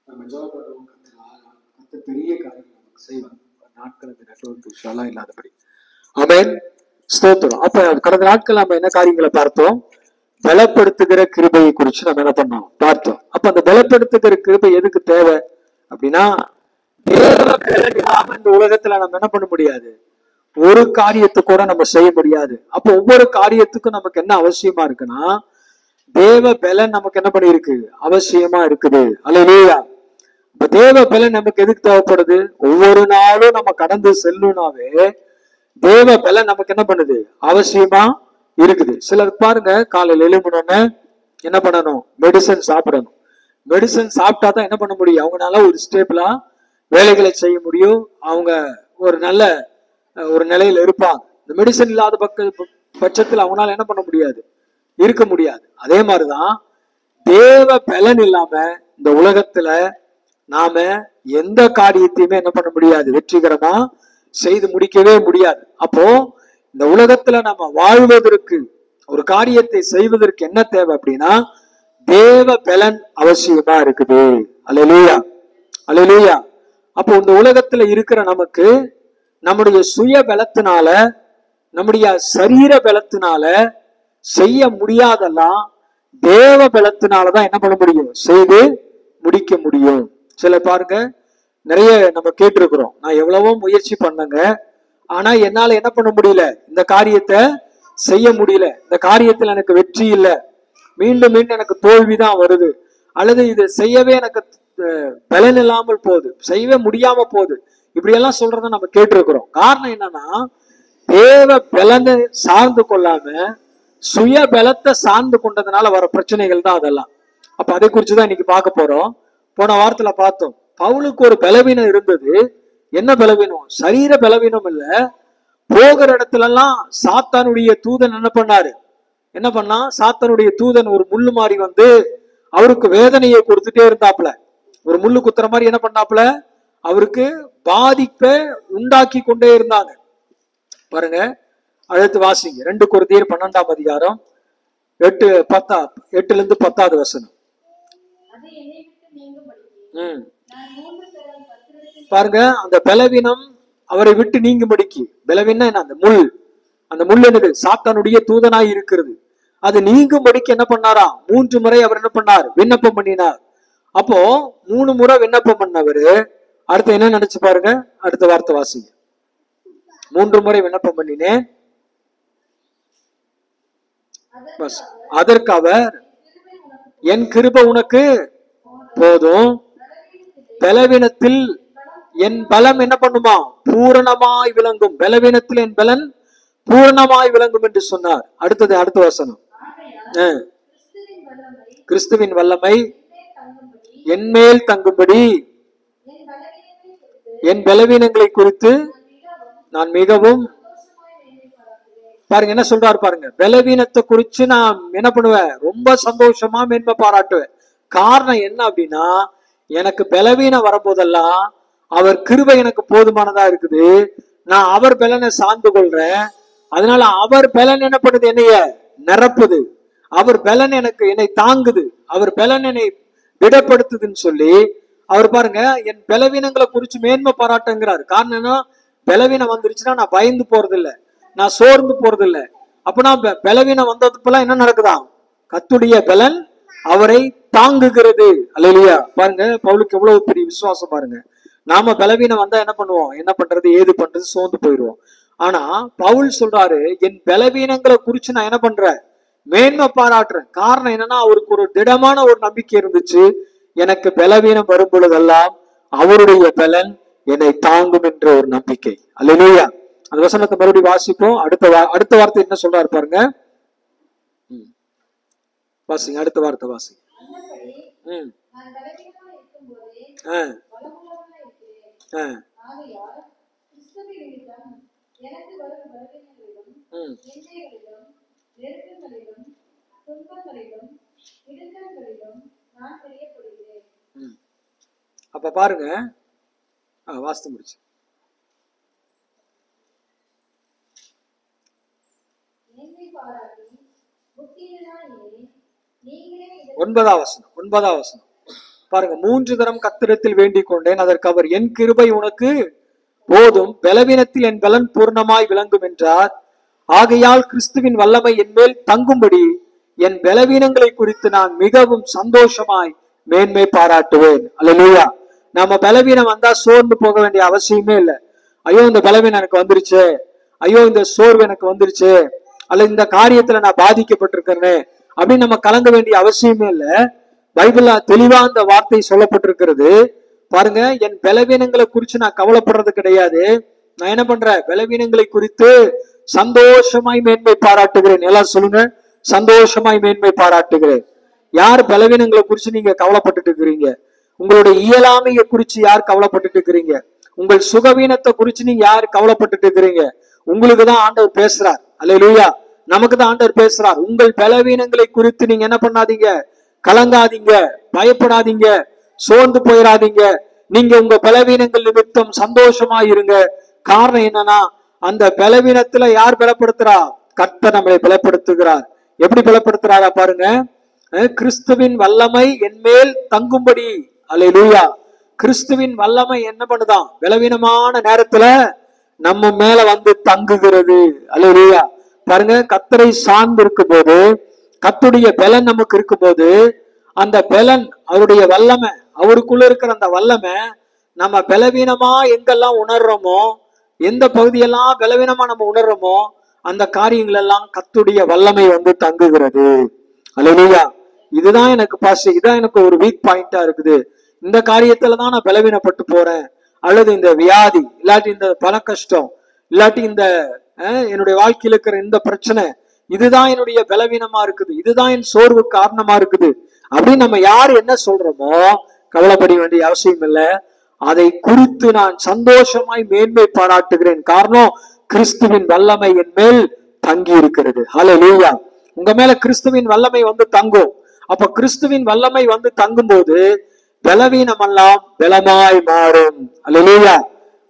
நம்ம ஜெபம் பண்ணுவோம். கர்த்தர் பெரிய காரியங்கள் நமக்கு செய்வார். நாட்கள் அந்த நெட்வொர்க் இஷ்யூலாம் இல்லாதபடி. ஆமென். ஸ்தோத்திரம். அப்ப கடந்த நாட்கள் நம்ம என்ன காரியங்களை பார்த்தோம்? பலப்படுத்துகிற கிருபையை குறித்து நம்ம என்ன பண்ணோம் பார்த்தோம். அப்ப அந்த பலப்படுத்துகிற கிருபை எதுக்கு தேவை அப்படின்னா, இந்த உலகத்துல நம்ம என்ன பண்ண முடியாது, ஒரு காரியத்தை கூட நம்ம செய்ய முடியாது. அப்ப ஒவ்வொரு காரியத்துக்கும் நமக்கு என்ன அவசியமா இருக்குன்னா, தேவ பலன் நமக்கு என்ன பண்ணிருக்கு, அவசியமா இருக்குது. அல்லேலூயா. இப்ப தேவ பலன் நமக்கு எதுக்கு தேவைப்படுது? ஒவ்வொரு நாளும் நம்ம கடந்து செல்லணும்னாவே தேவ பலன் நமக்கு என்ன பண்ணுது, அவசியமா இருக்குது. சிலர் பாருங்க, காலையில் எழும்பணும்னு என்ன பண்ணணும், மெடிசன் சாப்பிடணும். மெடிசன் சாப்பிட்டா தான் என்ன பண்ண முடியும், அவங்களால ஒரு ஸ்டேபிளா வேலைகளை செய்ய முடியும். அவங்க ஒரு நல்ல ஒரு நிலையில இருப்பாங்க. இந்த மெடிசன் இல்லாத பட்சத்தில் அவங்களால என்ன பண்ண முடியாது, இருக்க முடியாது. அதே மாதிரிதான் தேவ பலன் இல்லாம இந்த உலகத்துல நாம எந்த காரியத்தையுமே என்ன பண்ண முடியாது, வெற்றிகரமா செய்து முடிக்கவே முடியாது. அப்போ இந்த உலகத்துல நம்ம வாழ்வதற்கு, ஒரு காரியத்தை செய்வதற்கு என்ன தேவை அப்படின்னா, தேவ பலன் அவசியமா இருக்குது. அல்லேலூயா, அல்லேலூயா. அப்போ இந்த உலகத்துல இருக்கிற நமக்கு நம்முடைய சுய பலத்தினால, நம்முடைய சரீர பலத்தினால செய்ய முடியாதெல்லாம் தேவ பலத்தினாலதான் என்ன பண்ண முடியும், செய்து முடிக்க முடியும். சில பாருங்க, நிறைய நம்ம கேட்டிருக்கிறோம், நான் எவ்வளவோ முயற்சி பண்ணங்க, ஆனா என்னால என்ன பண்ண முடியல, இந்த காரியத்தை செய்ய முடியல, இந்த காரியத்தில் எனக்கு வெற்றி இல்லை, மீண்டும் மீண்டும் எனக்கு தோல்விதான் வருது, அல்லது இது செய்யவே எனக்கு பலன் இல்லாமல் போகுது, செய்யவே முடியாம போகுது, இப்படியெல்லாம் சொல்றத நம்ம கேட்டிருக்கிறோம். காரணம் என்னன்னா, தேவ பலனை சார்ந்து கொள்ளாம சுய பலத்தை சார்ந்து கொண்டதுனால வர பிரச்சனைகள் தான் அதெல்லாம். அப்ப அதை குறிச்சுதான் இன்னைக்கு பார்க்க போறோம். போன வாரத்துல பார்த்தோம், பவுலுக்கு ஒரு பலவீனம் இருந்தது. என்ன பலவீனம்? சரீர பலவீனம் இல்ல. போகிற இடத்துல எல்லாம் சாத்தானுடைய தூதன் என்ன பண்ணா, சாத்தானுடைய தூதன் ஒரு முள்ளு மாதிரி வந்து அவருக்கு வேதனையை கொடுத்துட்டே இருந்தாப்ல. ஒரு முள்ளு குத்துற மாதிரி என்ன பண்ணாப்ல, அவருக்கு பாதிப்பை உண்டாக்கி கொண்டே இருந்தாங்க. பாருங்க, அடுத்து வாசிங்க. 2 கொரிந்தியர் 12ஆம் அதிகாரம் 8-10 வசனம். பாருங்க, அந்த பலவீனம் அவரை விட்டு நீங்கும்படிக்கு. பலவீனம் என்ன? அந்த முள் என்னது? சாத்தானுடைய தூதனாய் இருக்கிறது. அது நீங்கும்படிக்கு என்ன பண்ணாரா? 3 முறை அவர் என்ன பண்ணார்? விண்ணப்பம் பண்ணினார். அப்போ 3 முறை விண்ணப்பம் பண்ணவரு அடுத்து என்ன நினைச்சு பாருங்க, அடுத்த வார்த்தை வாசிங்க. 3 முறை விண்ணப்பம் பண்ணினேன், அதற்கு அவர், என் கிருபை உனக்கு போதும், பலவீனத்தில் என் பலம் என்ன பண்ணுமா, பூரணமாய் விளங்கும். பலவீனத்தில் என் பலன் பூரணமாய் விளங்கும் என்று சொன்னார். அடுத்த வசனம், கிறிஸ்துவின் வல்லமை என்மேல் தங்கும்படி என் பலவீனங்களை குறித்து நான் மிகவும், பாருங்க என்ன சொல்றாரு பாருங்க, பலவீனத்தை குறிச்சு நான் என்ன பண்ணுவேன், ரொம்ப சந்தோஷமா மேன்மை பாராட்டுவேன். காரணம் என்ன அப்படின்னா, எனக்கு பலவீனம் வரும்போதெல்லாம் அவர் கிருபை எனக்கு போதுமானதா இருக்குது. நான் அவர் பலனை சார்ந்து கொள்றேன். அதனால அவர் பலன் என்ன பண்ணுது, என்னைய நிரப்புது. அவர் பலன் என்னை தாங்குது. அவர் பலன் என்னை திடப்படுத்துதுன்னு சொல்லி அவர் பாருங்க என் பலவீனங்களை குறிச்சு மேன்மை பாராட்டுங்கிறார். காரணம் என்ன? பலவீனம் வந்துருச்சுன்னா நான் பயந்து போறது இல்லை, நான் சோர்ந்து போறது இல்லை. அப்பனா பலவீனம் வந்ததுப்பெல்லாம் என்ன நடக்குதா, கர்த்தருடைய பலன் அவரை தாங்குகிறது. அல்லேலூயா. பாருங்க, பவுலுக்கு எவ்வளவு பெரிய விசுவாசம் பாருங்க. நாம பலவீனம் வந்தா என்ன பண்ணுவோம், என்ன பண்றது ஏது பண்றது சோர்ந்து போயிடுவோம். ஆனா பவுல் சொல்றாரு, என் பலவீனங்களை குறிச்சு நான் என்ன பண்றேன், மேன்மை பாராட்டுறேன். காரணம் என்னன்னா, அவருக்கு ஒரு திடமான ஒரு நம்பிக்கை இருந்துச்சு. எனக்கு பலவீனம் வரும் பொழுதெல்லாம் அவருடைய பலன் என்னை தாங்கும் என்ற ஒரு நம்பிக்கை. அல்லேலூயா. அந்த வசனத்தை மறுபடியும் வாசிப்போம். அடுத்த வார்த்தை என்ன சொல்றாரு பாருங்க, வாசிங்க. அடுத்த வார்த்தை வாசிங்க. அப்ப பாருங்க, வாசித்து முடிச்சு. ஒன்பதாம் வசனம். பாருங்க, 3 தரம் கர்த்தரிடத்தில் வேண்டிக் கொண்டேன், அதற்கு அவர் என் கிருபை உனக்கு போதும், பலவீனத்தில் என் பலன் பூர்ணமாய் விளங்கும் என்றார். ஆகையால் கிறிஸ்துவின் வல்லமை என் மேல் தங்கும்படி என் பலவீனங்களை குறித்து நான் மிகவும் சந்தோஷமாய் மேன்மை பாராட்டுவேன். அல்லேலூயா. நம்ம பலவீனம் வந்தா சோர்ந்து போக வேண்டிய அவசியமே இல்லை. ஐயோ இந்த பலவீனம் எனக்கு வந்துருச்சு, ஐயோ இந்த சோர்வு எனக்கு வந்துருச்சு, அல்ல இந்த காரியத்துல நான் பாதிக்கப்பட்டிருக்கிறேன்னு அப்படின்னு நம்ம கலங்க வேண்டிய அவசியமே இல்லை. பைபிள்ல தெளிவா அந்த வார்த்தை சொல்லப்பட்டிருக்கிறது. பாருங்க, என் பலவீனங்களை குறித்து நான் கவலைப்படுறது கிடையாது. நான் என்ன பண்றேன்? பலவீனங்களை குறித்து சந்தோஷமாய் மேன்மை பாராட்டுகிறேன். எல்லாரும் சொல்லுங்க, சந்தோஷமாய் மேன்மை பாராட்டுகிறேன். யார் பலவீனங்களை குறித்து நீங்க கவலைப்பட்டுட்டு இருக்கிறீங்க? உங்களுடைய இயலாமையை குறித்து யார் கவலைப்பட்டுட்டு இருக்கிறீங்க? உங்கள் சுகவீனத்தை குறித்து நீங்க யார் கவலைப்பட்டுட்டு இருக்கிறீங்க? உங்களுக்கு தான் ஆண்டவர் பேசுறார். அல்லேலூயா. நமக்கு தான் ஆண்டவர் பேசுறார். உங்கள் பலவீனங்களை குறித்து நீங்க என்ன பண்ணாதீங்க, கலங்காதீங்க, பயப்படாதீங்க, சோர்ந்து போயிடாதீங்க. நீங்க உங்க பலவீனங்கள் நிமித்தம் சந்தோஷமா இருங்க. காரணம் என்னன்னா, அந்த பலவீனத்துல யார் பலப்படுத்துறா? கர்த்தர் நம்மளை பலப்படுத்துகிறார். எப்படி பலப்படுத்துறாரா பாருங்க, கிறிஸ்துவின் வல்லமை என் மேல் தங்கும்படி. அல்லேலூயா. கிறிஸ்துவின் வல்லமை என்ன பண்ணுதான்? பலவீனமான நேரத்துல நம்ம மேல வந்து தங்குகிறது. அல்லேலூயா. பாருங்க, கர்த்தரை சார்ந்து இருக்கும் போது, கர்த்தருடைய பலன் நமக்கு இருக்கும் போது, அந்த பலன் அவருடைய வல்லமை, அவருக்குள்ள இருக்கிற அந்த வல்லமை நம்ம பலவீனமா எங்கெல்லாம் உணர்றோமோ, எந்த பகுதியெல்லாம் பலவீனமா நம்ம உணர்றோமோ, அந்த காரியங்கள் எல்லாம் கர்த்தருடைய வல்லமை வந்து தங்குகிறது. அல்லேலூயா. இதுதான் எனக்கு பாஸ், இதுதான் எனக்கு ஒரு வீக் பாயிண்டா இருக்குது. இந்த காரியத்துலதான் நான் பலவீனப்பட்டு போறேன், அல்லது இந்த வியாதி, இல்லாட்டி இந்த பண கஷ்டம், இல்லாட்டி இந்த என்னுடைய வாழ்க்கையில் இருக்கிற இந்த பிரச்சனை, இதுதான் என்னுடைய பலவீனமா இருக்குது, இதுதான் என் சோர்வு காரணமா இருக்குது அப்படின்னு நம்ம யார் என்ன சொல்றோமோ கவலைப்பட வேண்டிய அவசியம் இல்லை. அதை குறித்து நான் சந்தோஷமாய் மேன்மை பாராட்டுகிறேன். காரணம், கிறிஸ்துவின் வல்லமை என் மேல் தங்கி இருக்கிறது. ஹல்லேலூயா. உங்க மேல கிறிஸ்துவின் வல்லமை வந்து தங்கும். அப்ப கிறிஸ்துவின் வல்லமை வந்து தங்கும் போது பலவீனம் எல்லாம் பலமாய் மாறும். அல்லேலூயா.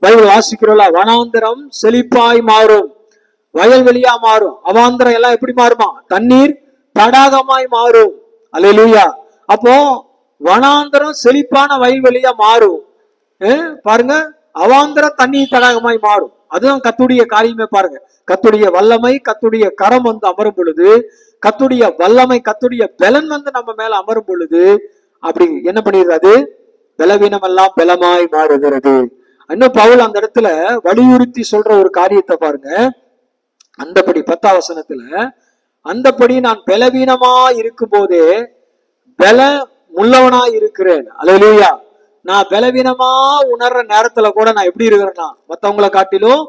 பைபிள் வாசிக்கிறோம்ல, வனாந்தரம் செழிப்பாய் மாறும், வயல்வெளியா மாறும். அவாந்தரம் எல்லாம் எப்படி மாறுமா? தண்ணீர் தடாகமாய் மாறும். அல்லேலூயா. அப்போ வனாந்தரம் செழிப்பான வயல்வெளியா மாறும். பாருங்க, அவாந்தரம் தண்ணீர் தடாகமாய் மாறும். அதுதான் கர்த்தருடைய காரியமே. பாருங்க, கர்த்தருடைய வல்லமை, கர்த்தருடைய கரம் வந்து அமரும் பொழுது, கர்த்தருடைய வல்லமை, கர்த்தருடைய பலன் வந்து நம்ம மேல அமரும் பொழுது அப்படி என்ன பண்ணிடுறது? பலவீனம் எல்லாம் பலமாய் மாறுகிறது. இன்னும் பவுல் அந்த இடத்துல வலியுறுத்தி சொல்ற ஒரு காரியத்தை பாருங்க. அந்தபடி 10ஆம் வசனத்துல, அந்தபடி நான் பலவீனமா இருக்கும் போதே பல உள்ளவனா இருக்கிறேன். அல்லேலூயா. நான் பலவீனமா உணர்ற நேரத்துல கூட நான் எப்படி இருக்கிறேன்னா, மத்தவங்களை காட்டிலும்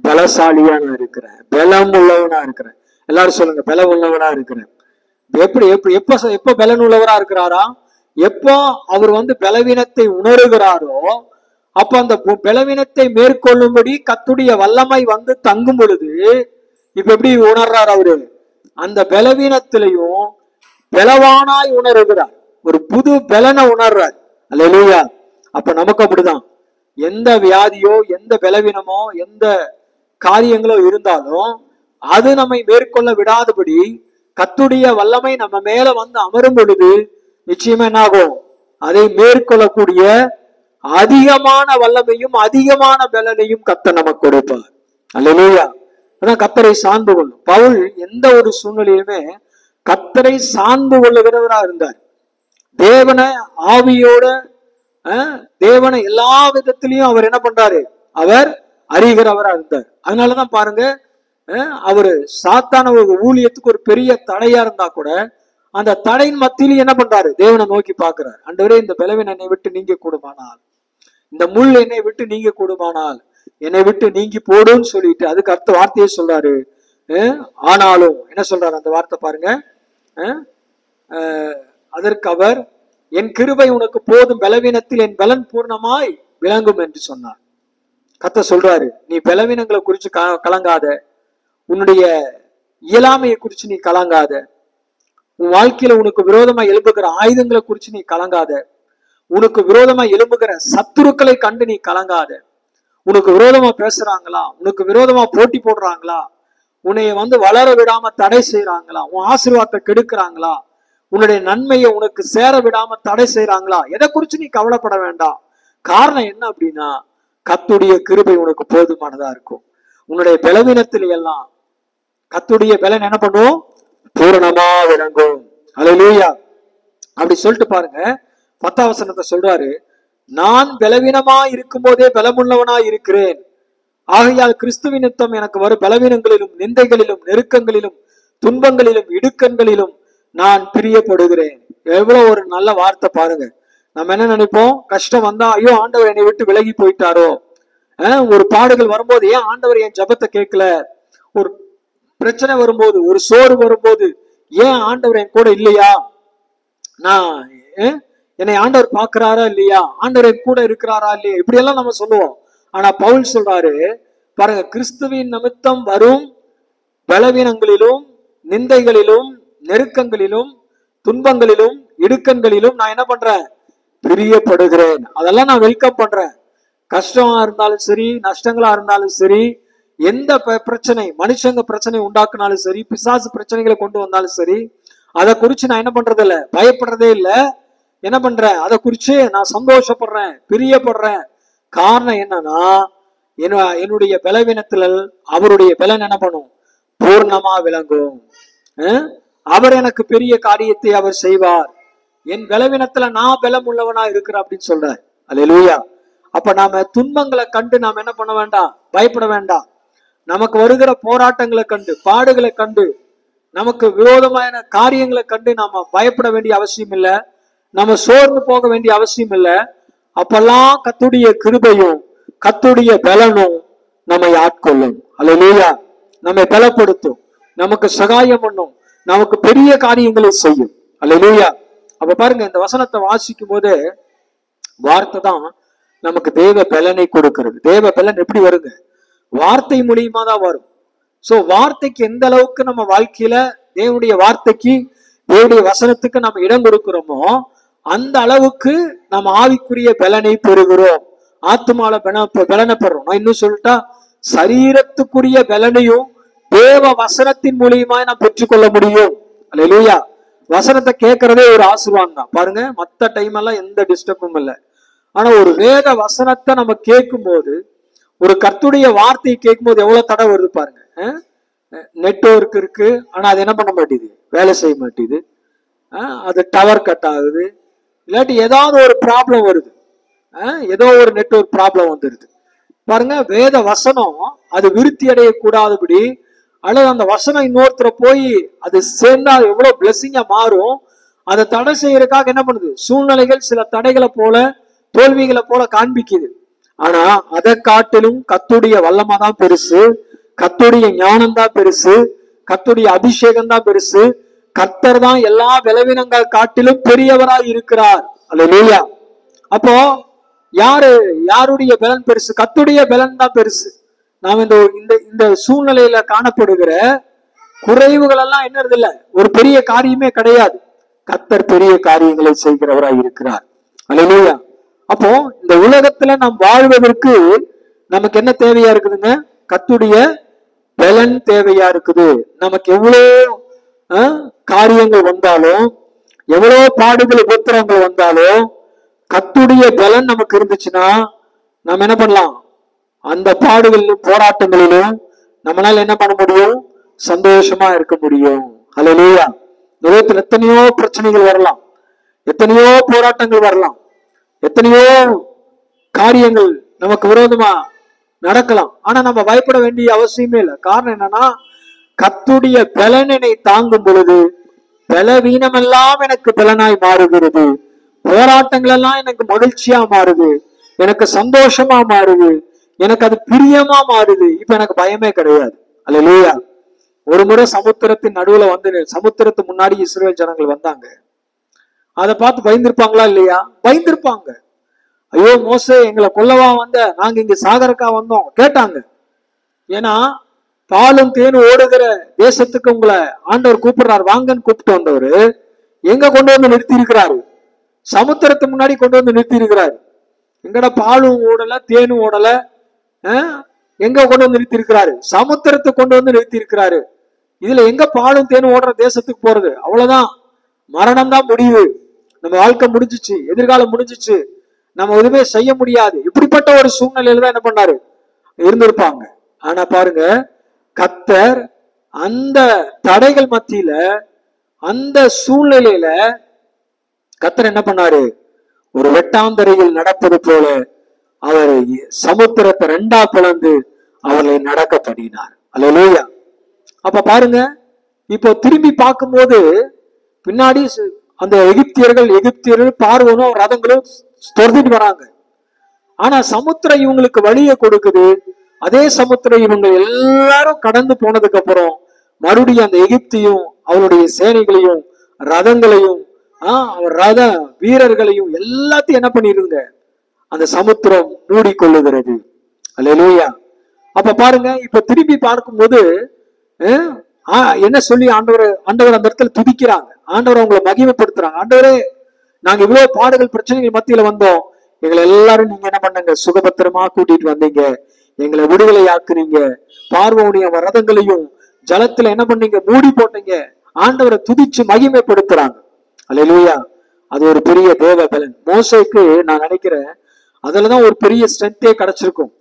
பலசாலியா நான் இருக்கிறேன், பலம் உள்ளவனா இருக்கிறேன். எல்லாரும் சொல்லுங்க, பலம் உள்ளவனா இருக்கிறேன். எப்படி எப்படி எப்ப பலன் உள்ளவரா இருக்கிறாரா? எப்போ அவர் வந்து பலவீனத்தை உணர்கிறாரோ, அப்ப அந்த பலவீனத்தை மேற்கொள்ளும்படி கர்த்தருடைய வல்லமை வந்து தங்கும் பொழுது இப்ப எப்படி உணர்றார்? அவரு அந்த பலவீனத்திலையும் பலவானாய் உணர்கிறார், ஒரு புது பலனை உணர்றார். அல்லேலூயா. அப்ப நமக்கு அப்படிதான், எந்த வியாதியோ, எந்த பலவீனமோ, எந்த காரியங்களோ இருந்தாலும் அது நம்மை மேற்கொள்ள விடாதபடி கர்த்தருடைய வல்லமை நம்ம மேல வந்து அமரும் பொழுது நிச்சயமா என்ன ஆகும்? அதை மேற்கொள்ளக்கூடிய அதிகமான வல்லமையும் அதிகமான பலனையும் கர்த்தர் நமக்கு கொடுப்பார். அல்லேலூயா. அதான் கர்த்தரை சார்ந்து கொள்ளும். பவுல் எந்த ஒரு சூழ்நிலையுமே கர்த்தரை சார்ந்து கொள்ளுகிறவரா இருந்தார். தேவனை ஆவியோட, தேவனை எல்லா விதத்திலையும் அவர் என்ன பண்றாரு? அவர் அறிகிறவரா இருந்தார். அதனாலதான் பாருங்க, அவரு சாத்தான ஒரு ஊழியத்துக்கு ஒரு பெரிய தடையா இருந்தா கூட அந்த தடையின் மத்தியிலும் என்ன பண்றாரு? தேவனை நோக்கி பாக்குறாரு. ஆண்டவரே, இந்த பலவீனம் என்னை விட்டு நீங்க கூடுமானால், இந்த முள் என்னை விட்டு நீங்க கூடுமானால் என்னை விட்டு நீங்கி போடுன்னு சொல்லிட்டு அதுக்கு அடுத்த வார்த்தையை சொல்றாரு. ஆனாலும் என்ன சொல்றாரு அந்த வார்த்தை பாருங்க. அதற்கு அவர், என் கிருபை உனக்கு போதும், பலவீனத்தில் என் பலன் பூர்ணமாய் விளங்கும் என்று சொன்னார். கர்த்தர் சொல்றாரு, நீ பலவீனங்களை குறிச்சு கலங்காத, உன்னுடைய இயலாமையை குறிச்சு நீ கலங்காத, உன் வாழ்க்கையில உனக்கு விரோதமா எழும்புகிற ஆயுதங்களை குறிச்சு நீ கலங்காத, உனக்கு விரோதமா எழும்புகிற சத்துருக்களை கண்டு நீ கலங்காத. உனக்கு விரோதமா பேசுறாங்களா, உனக்கு விரோதமா போட்டி போடுறாங்களா, உன்னைய வந்து வளர விடாம தடை செய்யறாங்களா, உன் ஆசீர்வாதத்தை கெடுக்கிறாங்களா, உன்னுடைய நன்மையை உனக்கு சேர விடாம தடை செய்யறாங்களா, எதை குறிச்சு நீ கவலைப்பட வேண்டாம். காரணம் என்ன அப்படின்னா, கர்த்தருடைய கிருபை உனக்கு போதுமானதா இருக்கும். உன்னுடைய பலவீனத்தில எல்லாம் கர்த்தருடைய பலன் என்ன பண்ணும், பூரணமா விளங்கும். அல்லேலூயா. அப்படி சொல்லிட்டு பாருங்க, 10ஆம் வசனத்தை சொல்றாரு, நான் பலவீனமா இருக்கும் போதே பலமுள்ளவனா இருக்கிறேன், ஆகையால் கிறிஸ்துவின் நிமித்தம் எனக்கு வரும் பலவீனங்களிலும் நிந்தைகளிலும் நெருக்கங்களிலும் துன்பங்களிலும் இடுக்கண்களிலும் நான் பிரியப்படுகிறேன். எவ்வளவு ஒரு நல்ல வார்த்தை பாருங்க. நம்ம என்ன நினைப்போம், கஷ்டம் வந்தா ஐயோ ஆண்டவர் என்னை விட்டு விலகி போயிட்டாரோ, ஒரு பாடுகள் வரும்போது ஏன் ஆண்டவர் என் ஜெபத்தை கேட்கல, ஒரு பிரச்சனை வரும்போது, ஒரு சோறு வரும்போது ஏன் ஆண்டவர் என் கூட இல்லையா, நான் என்னை ஆண்டவர் பாக்குறாரா இல்லையா, ஆண்டவர் என் கூட இருக்கிறாரா இல்லையா, இப்படி எல்லாம் நம்ம சொல்லுவோம். ஆனா பவுல் சொல்றாரு பாருங்க, கிறிஸ்துவின் நிமித்தம் வரும் பலவீனங்களிலும் நிந்தைகளிலும் நெருக்கங்களிலும் துன்பங்களிலும் இடுக்கண்களிலும் நான் என்ன பண்றேன், பிரியப்படுகிறேன். அதெல்லாம் நான் வெல்கம் பண்றேன். கஷ்டமா இருந்தாலும் சரி, நஷ்டங்களா இருந்தாலும் சரி, எந்த பிரச்சனை, மனுஷங்க பிரச்சனை உண்டாக்குனாலும் சரி, பிசாசு பிரச்சனைகளை கொண்டு வந்தாலும் சரி, அதை குறிச்சு நான் என்ன பண்றது இல்ல, பயப்படுறதே இல்ல. என்ன பண்றேன், அதை குறிச்சு நான் சந்தோஷப்படுறேன், பிரியப்படுறேன். காரணம் என்னன்னா, என்னுடைய பலவீனத்துல அவருடைய பலன் என்ன பண்ணும், பூர்ணமா விளங்கும். அவர் எனக்கு பெரிய காரியத்தை அவர் செய்வார். என் பலவீனத்துல நான் பலம் உள்ளவனா இருக்கிறேன் அப்படின்னு சொல்றார். அல்லேலூயா. அப்ப நாம துன்பங்களை கண்டு நாம் என்ன பண்ண வேண்டாம், பயப்பட வேண்டாம். நமக்கு வருகிற போராட்டங்களை கண்டு, பாடுகளை கண்டு, நமக்கு விரோதமான காரியங்களை கண்டு நாம பயப்பட வேண்டிய அவசியம் இல்லை, நம்ம சோர்ந்து போக வேண்டிய அவசியம் இல்லை. அப்பெல்லாம் கர்த்தருடைய கிருபையும் கர்த்தருடைய பலனும் நம்மை ஆட்கொள்ளும். அல்லேலூயா. நம்மை பலப்படுத்தும், நமக்கு சகாயம் பண்ணும், நமக்கு பெரிய காரியங்களை செய்யும். அல்லேலூயா. அப்ப பாருங்க, இந்த வசனத்தை வாசிக்கும் போது வார்த்தை தான் நமக்கு தேவ பலனை கொடுக்கிறது. தேவ பலன் எப்படி வருங்க, வார்த்தை மூலியமா தான் வரும். சோ வார்த்தைக்கு எந்த அளவுக்கு நம்ம வாழ்க்கையில தேவனுடைய வார்த்தைக்கு, தேவனுடைய வசனத்துக்கு நம்ம இடம் கொடுக்கிறோமோ, அந்த அளவுக்கு நம்ம ஆவிக்குரிய பலனை பெறுகிறோம். ஆத்துமால பலனை பெறுறோம். நான் இன்னும் சொல்லிட்டா, சரீரத்துக்குரிய பலனையும் தேவ வசனத்தின் மூலியமா நான் பெற்றுக்கொள்ள முடியும். அல்லேலூயா. வசனத்தை கேட்கறதே ஒரு ஆசீர்வாதம் தான். பாருங்க, மத்த டைம் எல்லாம் எந்த டிஸ்டர்பும் இல்லை. ஆனா ஒரு வேத வசனத்தை நம்ம கேட்கும் போது, ஒரு கர்த்தருடைய வார்த்தையை கேட்கும் போது எவ்வளவு தடை வருது பாருங்க. நெட்வொர்க் இருக்கு, ஆனா அது என்ன பண்ண மாட்டேது, வேலை செய்ய மாட்டேது. அது டவர் கட் ஆகுது, இல்லாட்டி ஏதாவது ஒரு ப்ராப்ளம் வருது, ஏதோ ஒரு நெட்வொர்க் ப்ராப்ளம் வந்துருது பாருங்க. வேத வசனம் அது விருத்தி அடையக்கூடாதபடி, அல்லது அந்த வசனம் இன்னொருத்தர போய் அது சேர்ந்தா எவ்வளவு பிளெஸிங்கா மாறும், அதை தடை செய்யறதுக்காக என்ன பண்ணுது, சூழ்நிலைகள் சில தடைகளை போல, தோல்விகளை போல காண்பிக்குது. ஆனா அதை காட்டிலும் கர்த்தருடைய வல்லமை தான் பெருசு, கர்த்தருடைய ஞானம் தான் பெருசு, கர்த்தருடைய அபிஷேகம் தான் பெருசு. கர்த்தர் தான் எல்லா பலவீனங்கள் காட்டிலும் பெரியவராய் இருக்கிறார். அல்லேலூயா. அப்போ யாருடைய பலன் பெருசு, கர்த்தருடைய பலன் தான் பெருசு. நாம் இந்த சூழ்நிலையில காணப்படுகிற குறைவுகள் எல்லாம் என்னது இல்ல, ஒரு பெரிய காரியமே கிடையாது. கர்த்தர் பெரிய காரியங்களை செய்கிறவராய் இருக்கிறார். அல்லேலூயா. அப்போ இந்த உலகத்துல நாம் வாழ்வதற்கு நமக்கு என்ன தேவையா இருக்குதுங்க, கர்த்தருடைய பலன் தேவையா இருக்குது. நமக்கு எவ்வளவு காரியங்கள் வந்தாலும், எவ்வளவு பாடுகள் உபத்திரங்கள் வந்தாலும், கர்த்தருடைய பலன் நமக்கு இருந்துச்சுன்னா நம்ம என்ன பண்ணலாம், அந்த பாடுகளிலும் போராட்டங்களிலும் நம்மளால என்ன பண்ண முடியும், சந்தோஷமா இருக்க முடியும். அல்லேலூயா. உலகத்தில் எத்தனையோ பிரச்சனைகள் வரலாம், எத்தனையோ போராட்டங்கள் வரலாம், எத்தனையோ காரியங்கள் நமக்கு விரோதமா நடக்கலாம். ஆனா நம்ம பயப்பட வேண்டிய அவசியமே இல்லை. காரணம் என்னன்னா, கர்த்தருடைய பலனை தாங்கும் பொழுது பலவீனம் எல்லாம் எனக்கு பலனாய் மாறுகிறது, போராட்டங்கள் எல்லாம் எனக்கு மகிழ்ச்சியா மாறுது, எனக்கு சந்தோஷமா மாறுது, எனக்கு அது பிரியமா மாறுது. இப்ப எனக்கு பயமே கிடையாது. அல்லேலூயா. ஒரு முறை சமுத்திரத்தின் நடுவுல வந்து, சமுத்திரத்துக்கு முன்னாடி இஸ்ரவேல் ஜனங்கள் வந்தாங்க. அதை பார்த்து பயந்திருப்பாங்களா இல்லையா? பயந்திருப்பாங்க. ஐயோ மோசே, எங்களை கொல்லவா வந்த, நாங்க இங்க சாகரக்கா வந்தோம் கேட்டாங்க. ஏன்னா பாலும் தேனும் ஓடுகிற தேசத்துக்கு உங்களை ஆண்டவர் கூப்பிடுறாரு, வாங்கன்னு கூப்பிட்டு வந்தவர் எங்க கொண்டு வந்து நிறுத்தி இருக்கிறாரு, சமுத்திரத்துக்கு முன்னாடி கொண்டு வந்து நிறுத்தி இருக்கிறாரு. எங்கட பாலும் ஓடல தேனும் ஓடல, எங்க கொண்டு வந்து நிறுத்தி இருக்கிறாரு, சமுத்திரத்தை கொண்டு வந்து நிறுத்தி இருக்கிறாரு. இதுல எங்க பாலும் தேனும் ஓடுற தேசத்துக்கு போறது, அவ்வளவுதான். மரணம் தான் முடிவு, நம்ம வாழ்க்கை முடிஞ்சிச்சு, எதிர்காலம் முடிஞ்சிச்சு, நம்ம எதுவுமே செய்ய முடியாது, இப்படிப்பட்ட ஒரு சூழ்நிலையில தான் என்ன பண்ணாரு இருந்திருப்பாங்க. ஆனா பாருங்க, கர்த்தர் அந்த தடைகள் மத்தியில, அந்த சூழ்நிலையில கர்த்தர் என்ன பண்ணாரு, ஒரு வெட்டாந்தரையில் நடப்பது போல அவர் சமுத்திரத்தை ரெண்டா பிளந்து அவர்களை நடக்க பண்ணினார். அல்லேலூயா. அப்ப பாருங்க, இப்போ திரும்பி பார்க்கும்போது பின்னாடி அந்த எகிப்தியர்கள் பார்வோனும் ரதங்களும் துரத்திட்டு வராங்க. ஆனா சமுத்திரம் இவங்களுக்கு வழியை கொடுக்குது. அதே சமுத்திரம் இவங்க எல்லாரும் கடந்து போனதுக்கு அப்புறம் மறுபடியும் அந்த எகிப்தியும் அவருடைய சேனைகளையும் ரதங்களையும் ரத வீரர்களையும் எல்லாத்தையும் என்ன பண்ணிருங்க, அந்த சமுத்திரம் மூடிக்கொள்ளுகிறது. அல்லேலூயா. அப்ப பாருங்க, இப்ப திரும்பி பார்க்கும்போது என்ன சொல்லி ஆண்டவர் அந்த இடத்துல துதிக்கிறாங்க, ஆண்டவர் அவங்களை மகிமைப்படுத்துறாங்க. ஆண்டவரே, நாங்க இவ்வளவு பாடுகள் பிரச்சனைகள் மத்தியில வந்தோம், எங்களை எல்லாரும் நீங்க என்ன பண்ணங்க, சுகபத்திரமா கூட்டிட்டு வந்தீங்க, எங்களை விடுதலை ஆக்குனீங்க, பார்வோனிய ரதங்களையும் ஜலத்துல என்ன பண்ணீங்க, மூடி போட்டீங்க. ஆண்டவரை துதிச்சு மகிமைப்படுத்துறாங்க. அல்லேலூயா. அது ஒரு பெரிய தேவ பலன். மோசேக்கு நான் நினைக்கிறேன் அதுலதான் ஒரு பெரிய ஸ்ட்ரென்த்தே கிடைச்சிருக்கும்.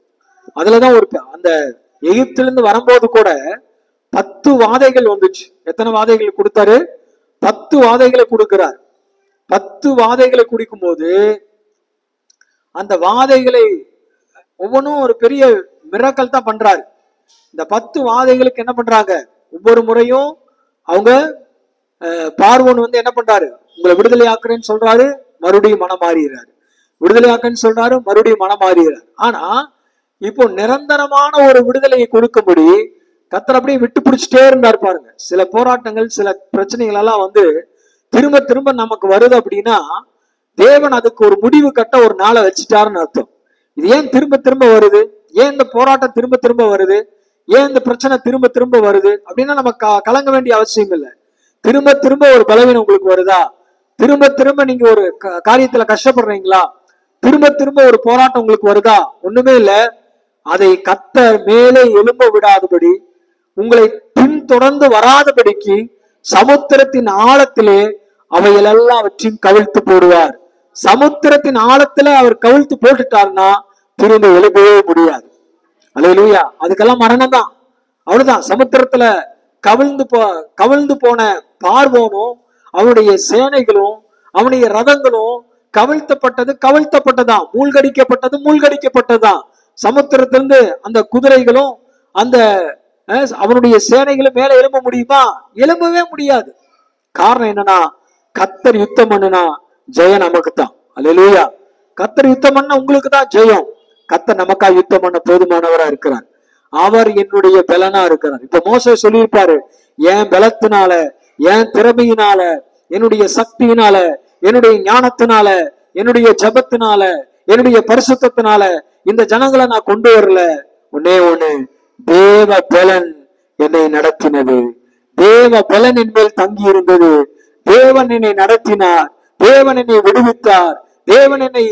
அதுலதான் ஒரு அந்த எகிப்திலிருந்து வரும்போது கூட 10 வாதைகள் வந்துச்சு. எத்தனை வாதைகள் கொடுத்தாரு? 10 வாதைகளை கொடுக்கிறார். 10 வாதைகளை குடிக்கும் போது அந்த வாதைகளை ஒவ்வொன்றும் ஒரு பெரிய மிராக்கல் தான் பண்றாரு. இந்த 10 வாதைகளுக்கு என்ன பண்றாங்க, ஒவ்வொரு முறையும் அவங்க பார்வோன் என்ன பண்றாரு, உங்களை விடுதலை ஆக்குறேன்னு சொல்றாரு, மறுபடியும் மனம் மாறுகிறாரு, விடுதலை ஆக்குன்னு சொல்றாரு, மறுபடியும் மனம் மாறுகிறார். ஆனா இப்போ நிரந்தரமான ஒரு விடுதலையை கொடுக்கும்படி கர்த்தர் அப்படியே விட்டு பிடிச்சிட்டே இருந்தார். பாருங்க, சில போராட்டங்கள் சில பிரச்சனைகள் எல்லாம் திரும்ப திரும்ப நமக்கு வருது அப்படின்னா தேவன் அதுக்கு ஒரு முடிவு கட்ட ஒரு நாளை வச்சுட்டாருன்னு அர்த்தம். இது ஏன் திரும்ப திரும்ப வருது, ஏன் இந்த போராட்டம் திரும்ப திரும்ப வருது, ஏன் இந்த பிரச்சனை திரும்ப திரும்ப வருது அப்படின்னா நம்ம கலங்க வேண்டிய அவசியம் இல்லை. திரும்ப திரும்ப ஒரு பலவீனம் உங்களுக்கு வருதா, திரும்ப திரும்ப நீங்க ஒரு காரியத்துல கஷ்டப்படுறீங்களா, திரும்ப திரும்ப ஒரு போராட்டம் உங்களுக்கு வருதா, ஒண்ணுமே இல்ல, அதை கர்த்தர் மேலே எழும்ப விடாதபடி, உங்களை பின்தொடர்ந்து வராதபடிக்கு சமுத்திரத்தின் ஆழத்திலே அவைகள் எல்லாவற்றையும் கவிழ்த்து போடுவார். சமுத்திரத்தின் ஆழத்துல அவர் கவிழ்த்து போட்டுட்டாருன்னா திரும்ப எழுப்பவே முடியாது. அல்லேலூயா. அதுக்கெல்லாம் மரணம் தான், அவ்வளவுதான். சமுத்திரத்துல கவிழ்ந்து போன பார்வோனும் அவனுடைய சேனைகளும் அவனுடைய ரதங்களும் கவிழ்த்தப்பட்டதுதான், மூழ்கடிக்கப்பட்டதுதான். சமுத்திரத்திலிருந்து அந்த குதிரைகளும் அந்த அவனுடைய சேனைகளும் மேல எழும்ப முடியுமா? எழும்பவே முடியாது. காரணம் என்னன்னா, கர்த்தர் யுத்தம் பண்ணுனா ஜெயம் நமக்கு தான். அல்லேலூயா. கர்த்தர் யுத்தம் பண்ண உங்களுக்கு தான் ஜெயம். கர்த்தர் நமக்கா யுத்தம் பண்ண போதுமானவரா இருக்கிறார். அவர் என்னுடைய பலனா இருக்கிறார். இப்ப மோசே சொல்லியிருப்பாரு, என் பலத்தினால, என் திறமையினால, என்னுடைய சக்தியினால, என்னுடைய ஞானத்தினால, என்னுடைய ஜபத்தினால, என்னுடைய பரிசுத்தத்தினால இந்த ஜனங்களை நான் கொண்டு வரல. ஒன்னே ஒண்ணு, தேவ பலன் என்னை நடத்தினது, தேவ பலன் என் மேல் தங்கி இருந்தது, தேவன் என்னை நடத்தினார், தேவன் என்னை விடுவித்தார், தேவன் என்னை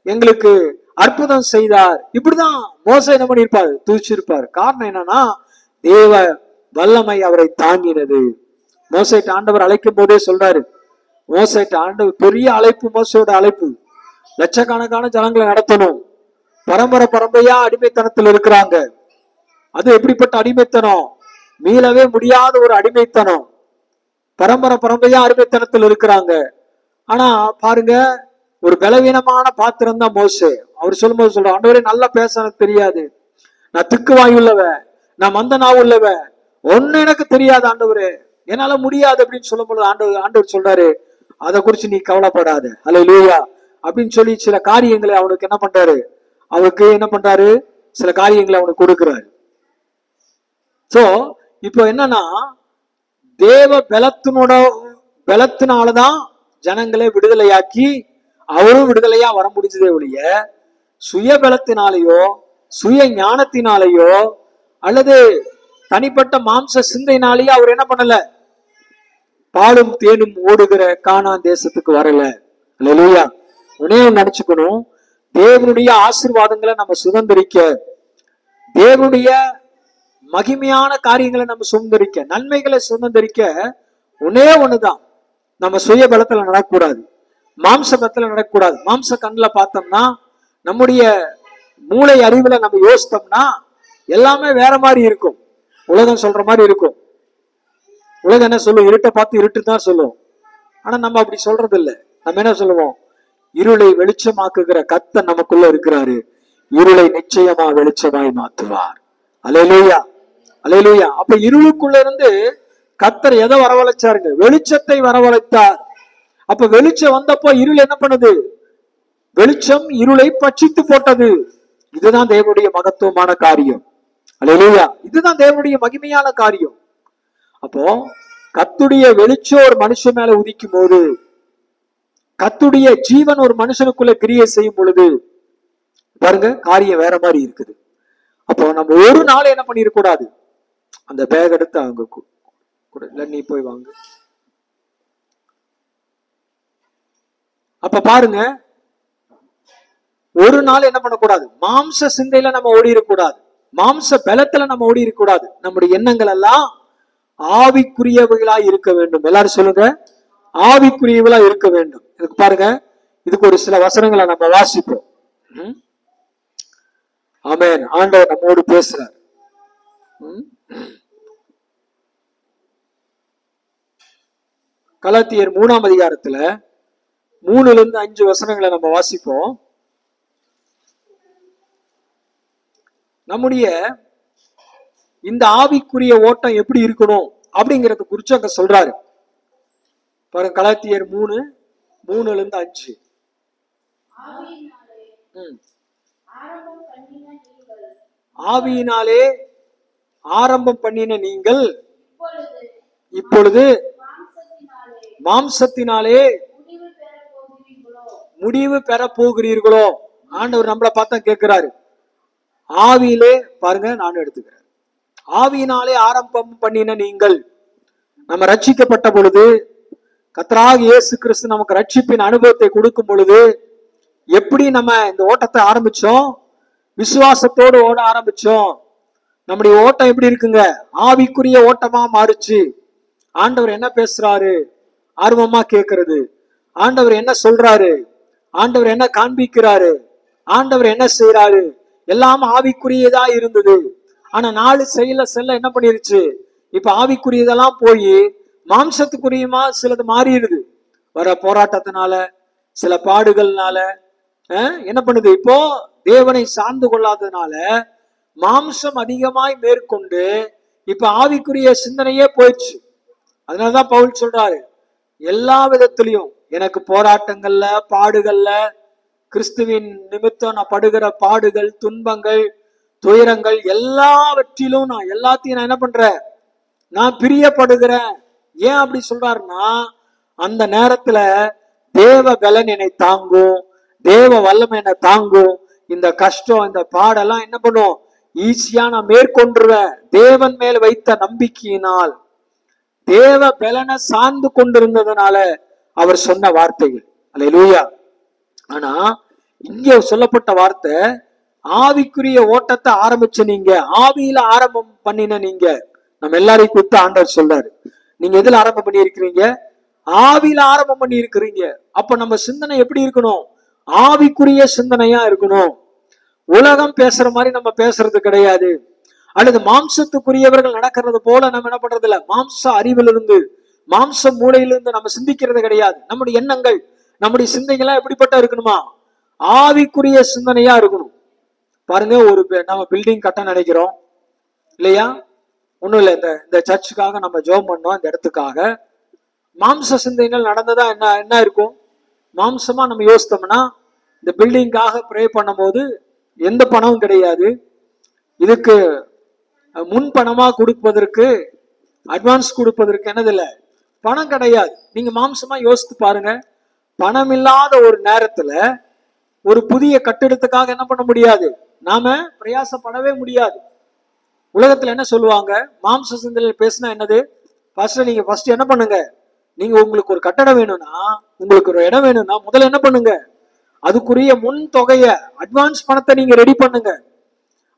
எங்களுக்கு அற்புதம் செய்தார். இப்படிதான் மோசே என்ன பண்ணிருப்பார், தூச்சிருப்பார். காரணம் என்னன்னா, தேவ வல்லமை அவரை தாங்கினது. மோசேட்ட ஆண்டவர் அழைக்கும் போதே சொல்றாரு, மோசேட்ட ஆண்டவர் பெரிய அழைப்பு, மோசையோட அழைப்பு, லட்சக்கணக்கான ஜனங்களை நடத்தணும். பரம்பரையா அடிமைத்தனத்தில் இருக்கிறாங்க. அது எப்படிப்பட்ட அடிமைத்தனம், மீளவே முடியாத ஒரு அடிமைத்தனம். பரம்பரையா அடிமைத்தனத்தில் இருக்கிறாங்க. ஆனா பாருங்க, ஒரு பலவீனமான பாத்திரம் தான் மோசே. அவர் சொல்லும்போது சொல்ற, ஆண்டவரே நல்லா பேச எனக்கு தெரியாது, நான் திக்கு வாயுள்ளவன், நான் மந்த நாவுள்ளவன், ஒண்ணு எனக்கு தெரியாது ஆண்டவரே, என்னால முடியாது அப்படின்னு சொல்லும் பொழுது ஆண்டவர் சொல்றாரு, அதை குறிச்சு நீ கவலைப்படாத, அல்லேலூயா அப்படின்னு சொல்லி சில காரியங்களை அவனுக்கு என்ன பண்றாரு, சில காரியங்களை அவனுக்கு கொடுக்கிறாரு. சோ இப்போ என்னன்னா, தேவ பலத்தினாலதான் ஜனங்களை விடுதலையாக்கி அவரும் விடுதலையா வர முடிஞ்சதே ஒழிய சுய பலத்தினாலேயோ சுய ஞானத்தினாலேயோ அல்லது தனிப்பட்ட மாம்ச சிந்தையினாலேயோ அவர் என்ன பண்ணல, பாலும் தேனும் ஓடுகிற கானான் தேசத்துக்கு வரல. அல்லேலூயா. உடனே நினைச்சுக்கணும், தேவனுடைய ஆசீர்வாதங்களை நம்ம சுதந்திரிக்க, தேவனுடைய மகிமையான காரியங்களை நம்ம சுதந்திரிக்க, நன்மைகளை சுதந்திரிக்க ஒன்னே ஒண்ணுதான், நம்ம சுய பலத்துல நடக்கக்கூடாது, மாம்ச பலத்துல நடக்கக்கூடாது. மாம்ச கண்ணுல பார்த்தோம்னா, நம்முடைய மூளை அறிவுல நம்ம யோசித்தோம்னா எல்லாமே வேற மாதிரி இருக்கும். உலகம் சொல்ற மாதிரி இருக்கும். உலகம் என்ன சொல்லும்? இருட்டை பார்த்து இருட்டு தான் சொல்லும். ஆனா நம்ம அப்படி சொல்றது இல்லை. நம்ம என்ன சொல்லுவோம்? இருளை வெளிச்சமாக்குகிற கர்த்தர் நமக்குள்ள இருக்கிறாரு, இருளை நிச்சயமா வெளிச்சமாய் மாற்றுவார். அல்லேலூயா, அல்லேலூயா. அப்ப இருளுக்குள்ள இருந்து கர்த்தர் எதை வரவழைச்சாருங்க? வெளிச்சத்தை வரவழைத்தார். அப்ப வெளிச்சம் வந்தப்போ இருள் என்ன பண்ணுது? வெளிச்சம் இருளை பட்சித்து போட்டது. இதுதான் தேவனுடைய மகத்துவமான காரியம். அல்லேலூயா, இதுதான் தேவனுடைய மகிமையான காரியம். அப்போ கர்த்தருடைய வெளிச்சம் ஒரு மனுஷன் மேல உதிக்கும் போது, கர்த்தருடைய ஜீவன் ஒரு மனுஷனுக்குள்ள கிரியை செய்யும் பொழுது பாருங்க, காரியம் வேற மாதிரி இருக்குது. அப்போ நம்ம ஒரு நாள் என்ன பண்ணிருக்க கூடாது? அந்த பேக் எடுத்து அவங்க கூட இல்ல, நீ போய் வாங்க. அப்ப பாருங்க, ஒரு நாள் என்ன பண்ணக்கூடாது? மாம்ச சிந்தையில நம்ம ஓடி இருக்கக்கூடாது, மாம்ச பலத்துல நம்ம ஓடி இருக்கக்கூடாது. நம்முடைய எண்ணங்கள் எல்லாம் ஆவிக்குரியவைகளா இருக்க வேண்டும். எல்லாரும் சொல்லுங்க, ஆவிக்குரியவளா இருக்க வேண்டும். இதுக்கு பாருங்க, இதுக்கு ஒரு சில வசனங்களை நம்ம வாசிப்போம். ஆமென். ஆண்டவர் நம்மோடு பேசுறார். கலாத்தியர் 3ஆம் அதிகாரத்துல 3-5 வசனங்களை நம்ம வாசிப்போம். நம்முடைய இந்த ஆவிக்குரிய ஓட்டம் எப்படி இருக்கணும் அப்படிங்கறது குறிச்சு அங்க சொல்றாரு பாருங்க. கலாத்தியர் 3:3-5. ஆவியினாலே ஆரம்பம் பண்ணின நீங்கள் இப்பொழுது மாம்சத்தினாலே முடிவு பெற போகிறீர்களோ? ஆண்டவர் நம்மளை பார்த்தா கேட்கிறாரு. ஆவியிலே பாருங்க, நானும் எடுத்துக்கிறேன். ஆவியினாலே ஆரம்பம் பண்ணின நீங்கள், நம்ம ரட்சிக்கப்பட்ட பொழுது கர்த்தராகிய இயேசு கிறிஸ்து நமக்கு ரட்சிப்பின் அனுபவத்தை கொடுக்கும் பொழுது எப்படி நம்ம இந்த ஓட்டத்தை ஆரம்பிச்சோம்? விசுவாசத்தோடு ஓட ஆரம்பிச்சோம். நம்முடைய ஓட்டம் எப்படி இருக்குங்க? ஆவிக்குரிய ஓட்டமா மாறுச்சு. ஆண்டவர் என்ன பேசுறாரு? ஆர்வமா கேட்கிறது. ஆண்டவர் என்ன சொல்றாரு? ஆண்டவர் என்ன காண்பிக்கிறாரு? ஆண்டவர் என்ன செய்யறாரு? எல்லாம் ஆவிக்குரியதா இருந்தது. ஆனா நாலு செயல செல்ல என்ன பண்ணிருச்சு? இப்ப ஆவிக்குரியதெல்லாம் போய் மாம்சத்துக்குரியமா சிலது மாறிடுது. வர போராட்டத்தினால, சில பாடுகள்னால என்ன பண்ணுது? இப்போ தேவனை சார்ந்து கொள்ளாததுனால மாம்சம் அதிகமாய் மேற்கொண்டு இப்ப ஆவிக்குரிய சிந்தனையே போயிடுச்சு. அதனாலதான் பவுல் சொல்றாரு, எல்லா விதத்திலையும் எனக்கு போராட்டங்கள்ல, பாடுகள்ல, கிறிஸ்துவின் நிமித்தம் நான் படுகிற பாடுகள், துன்பங்கள், துயரங்கள் எல்லாவற்றிலும் நான் எல்லாத்தையும் நான் என்ன பண்றேன்? நான் பிரியப்படுகிறேன். ஏன் அப்படி சொல்றாருன்னா, அந்த நேரத்துல தேவ பலன் என்னை தாங்கும், தேவ வல்லமை என்னை தாங்கும். இந்த கஷ்டம், இந்த பாடெல்லாம் என்ன பண்ணும்? ஈஸியா நான் மேற்கொண்டுருவேன். தேவன் மேல் வைத்த நம்பிக்கையினால், தேவ பலனை சார்ந்து கொண்டிருந்ததுனால அவர் சொன்ன வார்த்தைகள். அல்லேலூயா. ஆனா இங்க சொல்லப்பட்ட வார்த்தை, ஆவிக்குரிய ஓட்டத்தை ஆரம்பிச்ச நீங்க, ஆவியில ஆரம்பம் பண்ணின நீங்க. நம்ம எல்லாரையும் குறித்து ஆண்டவர் சொல்றாரு, நீங்க எதுல ஆரம்பம் பண்ணி இருக்கிறீங்க? ஆவியில ஆரம்பம் பண்ணி இருக்கிறீங்க. அப்ப நம்ம சிந்தனை எப்படி இருக்கணும்? ஆவிக்குரிய சிந்தனையா இருக்கணும். உலகம் பேசுற மாதிரி நம்ம பேசுறது கிடையாது, அல்லது மாம்சத்துக்குரியவர்கள் நடக்கிறது போல நம்ம என்ன பண்றது இல்ல. மாம்ச அறிவிலிருந்து, மாம்ச மூளையிலிருந்து நம்ம சிந்திக்கிறது கிடையாது. நம்முடைய எண்ணங்கள், நம்முடைய சிந்தனைகள்லாம் எப்படிப்பட்ட இருக்கணுமா? ஆவிக்குரிய சிந்தனையா இருக்கணும். பாருங்க, ஒரு நம்ம பில்டிங் கட்ட நினைக்கிறோம் இல்லையா? ஒண்ணும் இல்லை, இந்த சர்ச்சுக்காக நம்ம ஜெபம் பண்ணோம், இந்த இடத்துக்காக. மாம்ச சிந்தனைகள் நடந்ததா என்ன இருக்கும்? மாம்சமா நம்ம யோசித்தோம்னா, இந்த பில்டிங்காக ப்ரே பண்ணும் போது எந்த பணமும் கிடையாது. இதுக்கு முன் பணமா கொடுப்பதற்கு, அட்வான்ஸ் கொடுப்பதற்கு என்னதில்ல, பணம் கிடையாது. நீங்க மாம்சமா யோசித்து பாருங்க. பணம் இல்லாத ஒரு நேரத்துல ஒரு புதிய கட்டிடத்துக்காக என்ன பண்ண முடியாது? நாம பிரயாசப்படவே முடியாது. உலகத்துல என்ன சொல்லுவாங்க? மாம்ச சிந்தனையில பேசினா என்னது? நீங்க ஃபர்ஸ்ட் என்ன பண்ணுங்க? நீங்க உங்களுக்கு ஒரு கட்டடம் வேணும்னா, உங்களுக்கு ஒரு இடம் வேணும்னா, முதல்ல என்ன பண்ணுங்க? அதுக்குரிய முன் தொகைய, அட்வான்ஸ் பணத்தை நீங்க ரெடி பண்ணுங்க.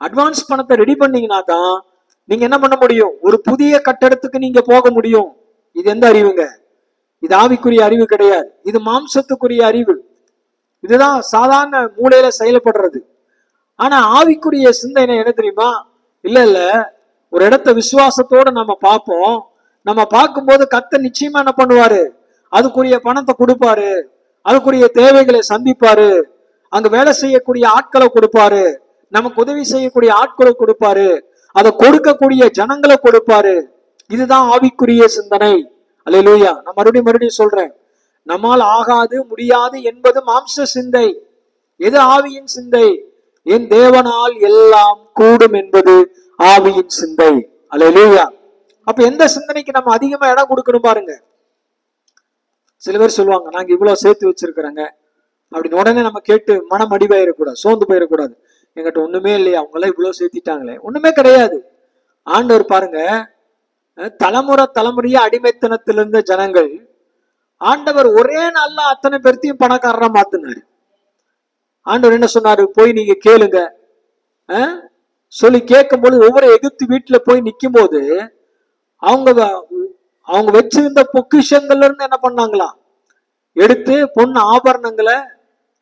அட்வான்ஸ் பணத்தை ரெடி பண்ணீங்கன்னா தான் நீங்க என்ன பண்ண முடியும்? ஒரு புதிய கட்டடத்துக்கு நீங்க போக முடியும். இது எந்த அறிவுங்க? இது ஆவிக்குரிய அறிவு கிடையாது, இது மாம்சத்துக்குரிய அறிவு. இதுதான் சாதாரண மூளையில செயல்படுறது. ஆனா ஆவிக்குரிய சிந்தனை என்ன தெரியுமா? இல்ல ஒரு இடத்த விசுவாசத்தோட நம்ம பார்ப்போம். நம்ம பார்க்கும்போது கர்த்தர் நிச்சயமா என்ன பண்ணுவாரு? அதுக்குரிய பணத்தை கொடுப்பாரு, அதுக்குரிய தேவைகளை சந்திப்பாரு, அங்க வேலை செய்யக்கூடிய ஆட்களை கொடுப்பாரு, நமக்கு உதவி செய்யக்கூடிய ஆட்களை கொடுப்பாரு, அதை கொடுக்கக்கூடிய ஜனங்களை கொடுப்பாரு. இதுதான் ஆவிக்குரிய சிந்தனை. அல்லேலூயா. நான் மறுபடியும் சொல்றேன், நம்மால் ஆகாது முடியாது என்பது மாம்ச சிந்தை. எது ஆவியின் சிந்தை? என் தேவனால் எல்லாம் கூடும் என்பது ஆவியின் சிந்தை. அல்லேலூயா. அப்ப எந்த சிந்தனைக்கு நம்ம அதிகமா இடம் கொடுக்கணும் பாருங்க. சில பேர் சொல்லுவாங்க, நாங்க இவ்வளவு சேர்த்து வச்சிருக்கிறோங்க அப்படின்னு. உடனே நம்ம கேட்டு மனம் அடிவாயிடக்கூடாது, சோர்ந்து போயிடக்கூடாது. எங்கிட்ட ஒண்ணுமே இல்லையா, அவங்க எல்லாம் இவ்வளவு சேர்த்திட்டாங்களே. ஒண்ணுமே கிடையாது. ஆண்டவர் பாருங்க, தலைமுறையா அடிமைத்தனத்தில் இருந்த ஜனங்கள் ஆண்டவர் ஒரே நாள்ல அத்தனை பேர்த்தையும் பணக்காரரா மாத்தினாரு. ஆண்டவர் என்ன சொன்னாரு? போய் நீங்க கேளுங்க சொல்லி கேட்கும் போது, ஒவ்வொரு எகிப்து வீட்டுல போய் நிக்கும் போது அவங்க வச்சிருந்த பொக்கிஷங்கள்ல இருந்து என்ன பண்ணாங்களா, எடுத்து பொண்ணு ஆபரணங்களை,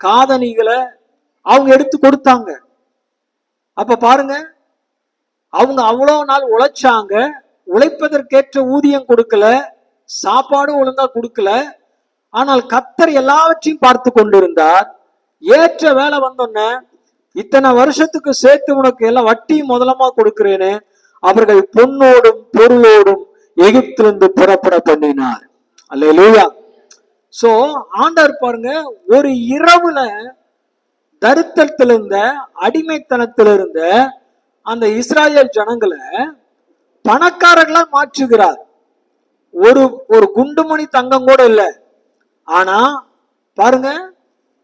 காதணிகளை அவங்க எடுத்து கொடுத்தாங்க. அப்ப பாருங்க, அவங்க அவ்வளவு நாள் உழைச்சாங்க, உழைப்பதற்கேற்ற ஊதியம் கொடுக்கல, சாப்பாடு ஒழுங்கா கொடுக்கல. ஆனால் கர்த்தர் எல்லாவற்றையும் பார்த்து கொண்டிருந்தார். ஏற்ற வேலை வந்தோன்ன, இத்தனை வருஷத்துக்கு சேர்த்து உனக்கு எல்லாம் வட்டியும் முதலமா கொடுக்கிறேன்னு அவர்கள் பொன்னோடும் பொருளோடும் எகிப்திலிருந்து புறப்பட பண்ணினார். அல்லேலூயா. சோ ஆண்டவர் பாருங்க, ஒரு இரவுல தரித்திரத்திலிருந்த, அடிமைத்தனத்திலிருந்த அந்த இஸ்ராயேல் ஜனங்களை பணக்காரர்களா மாற்றுகிறார். ஒரு குண்டுமணி தங்கம் கூட இல்ல. ஆனா பாருங்க,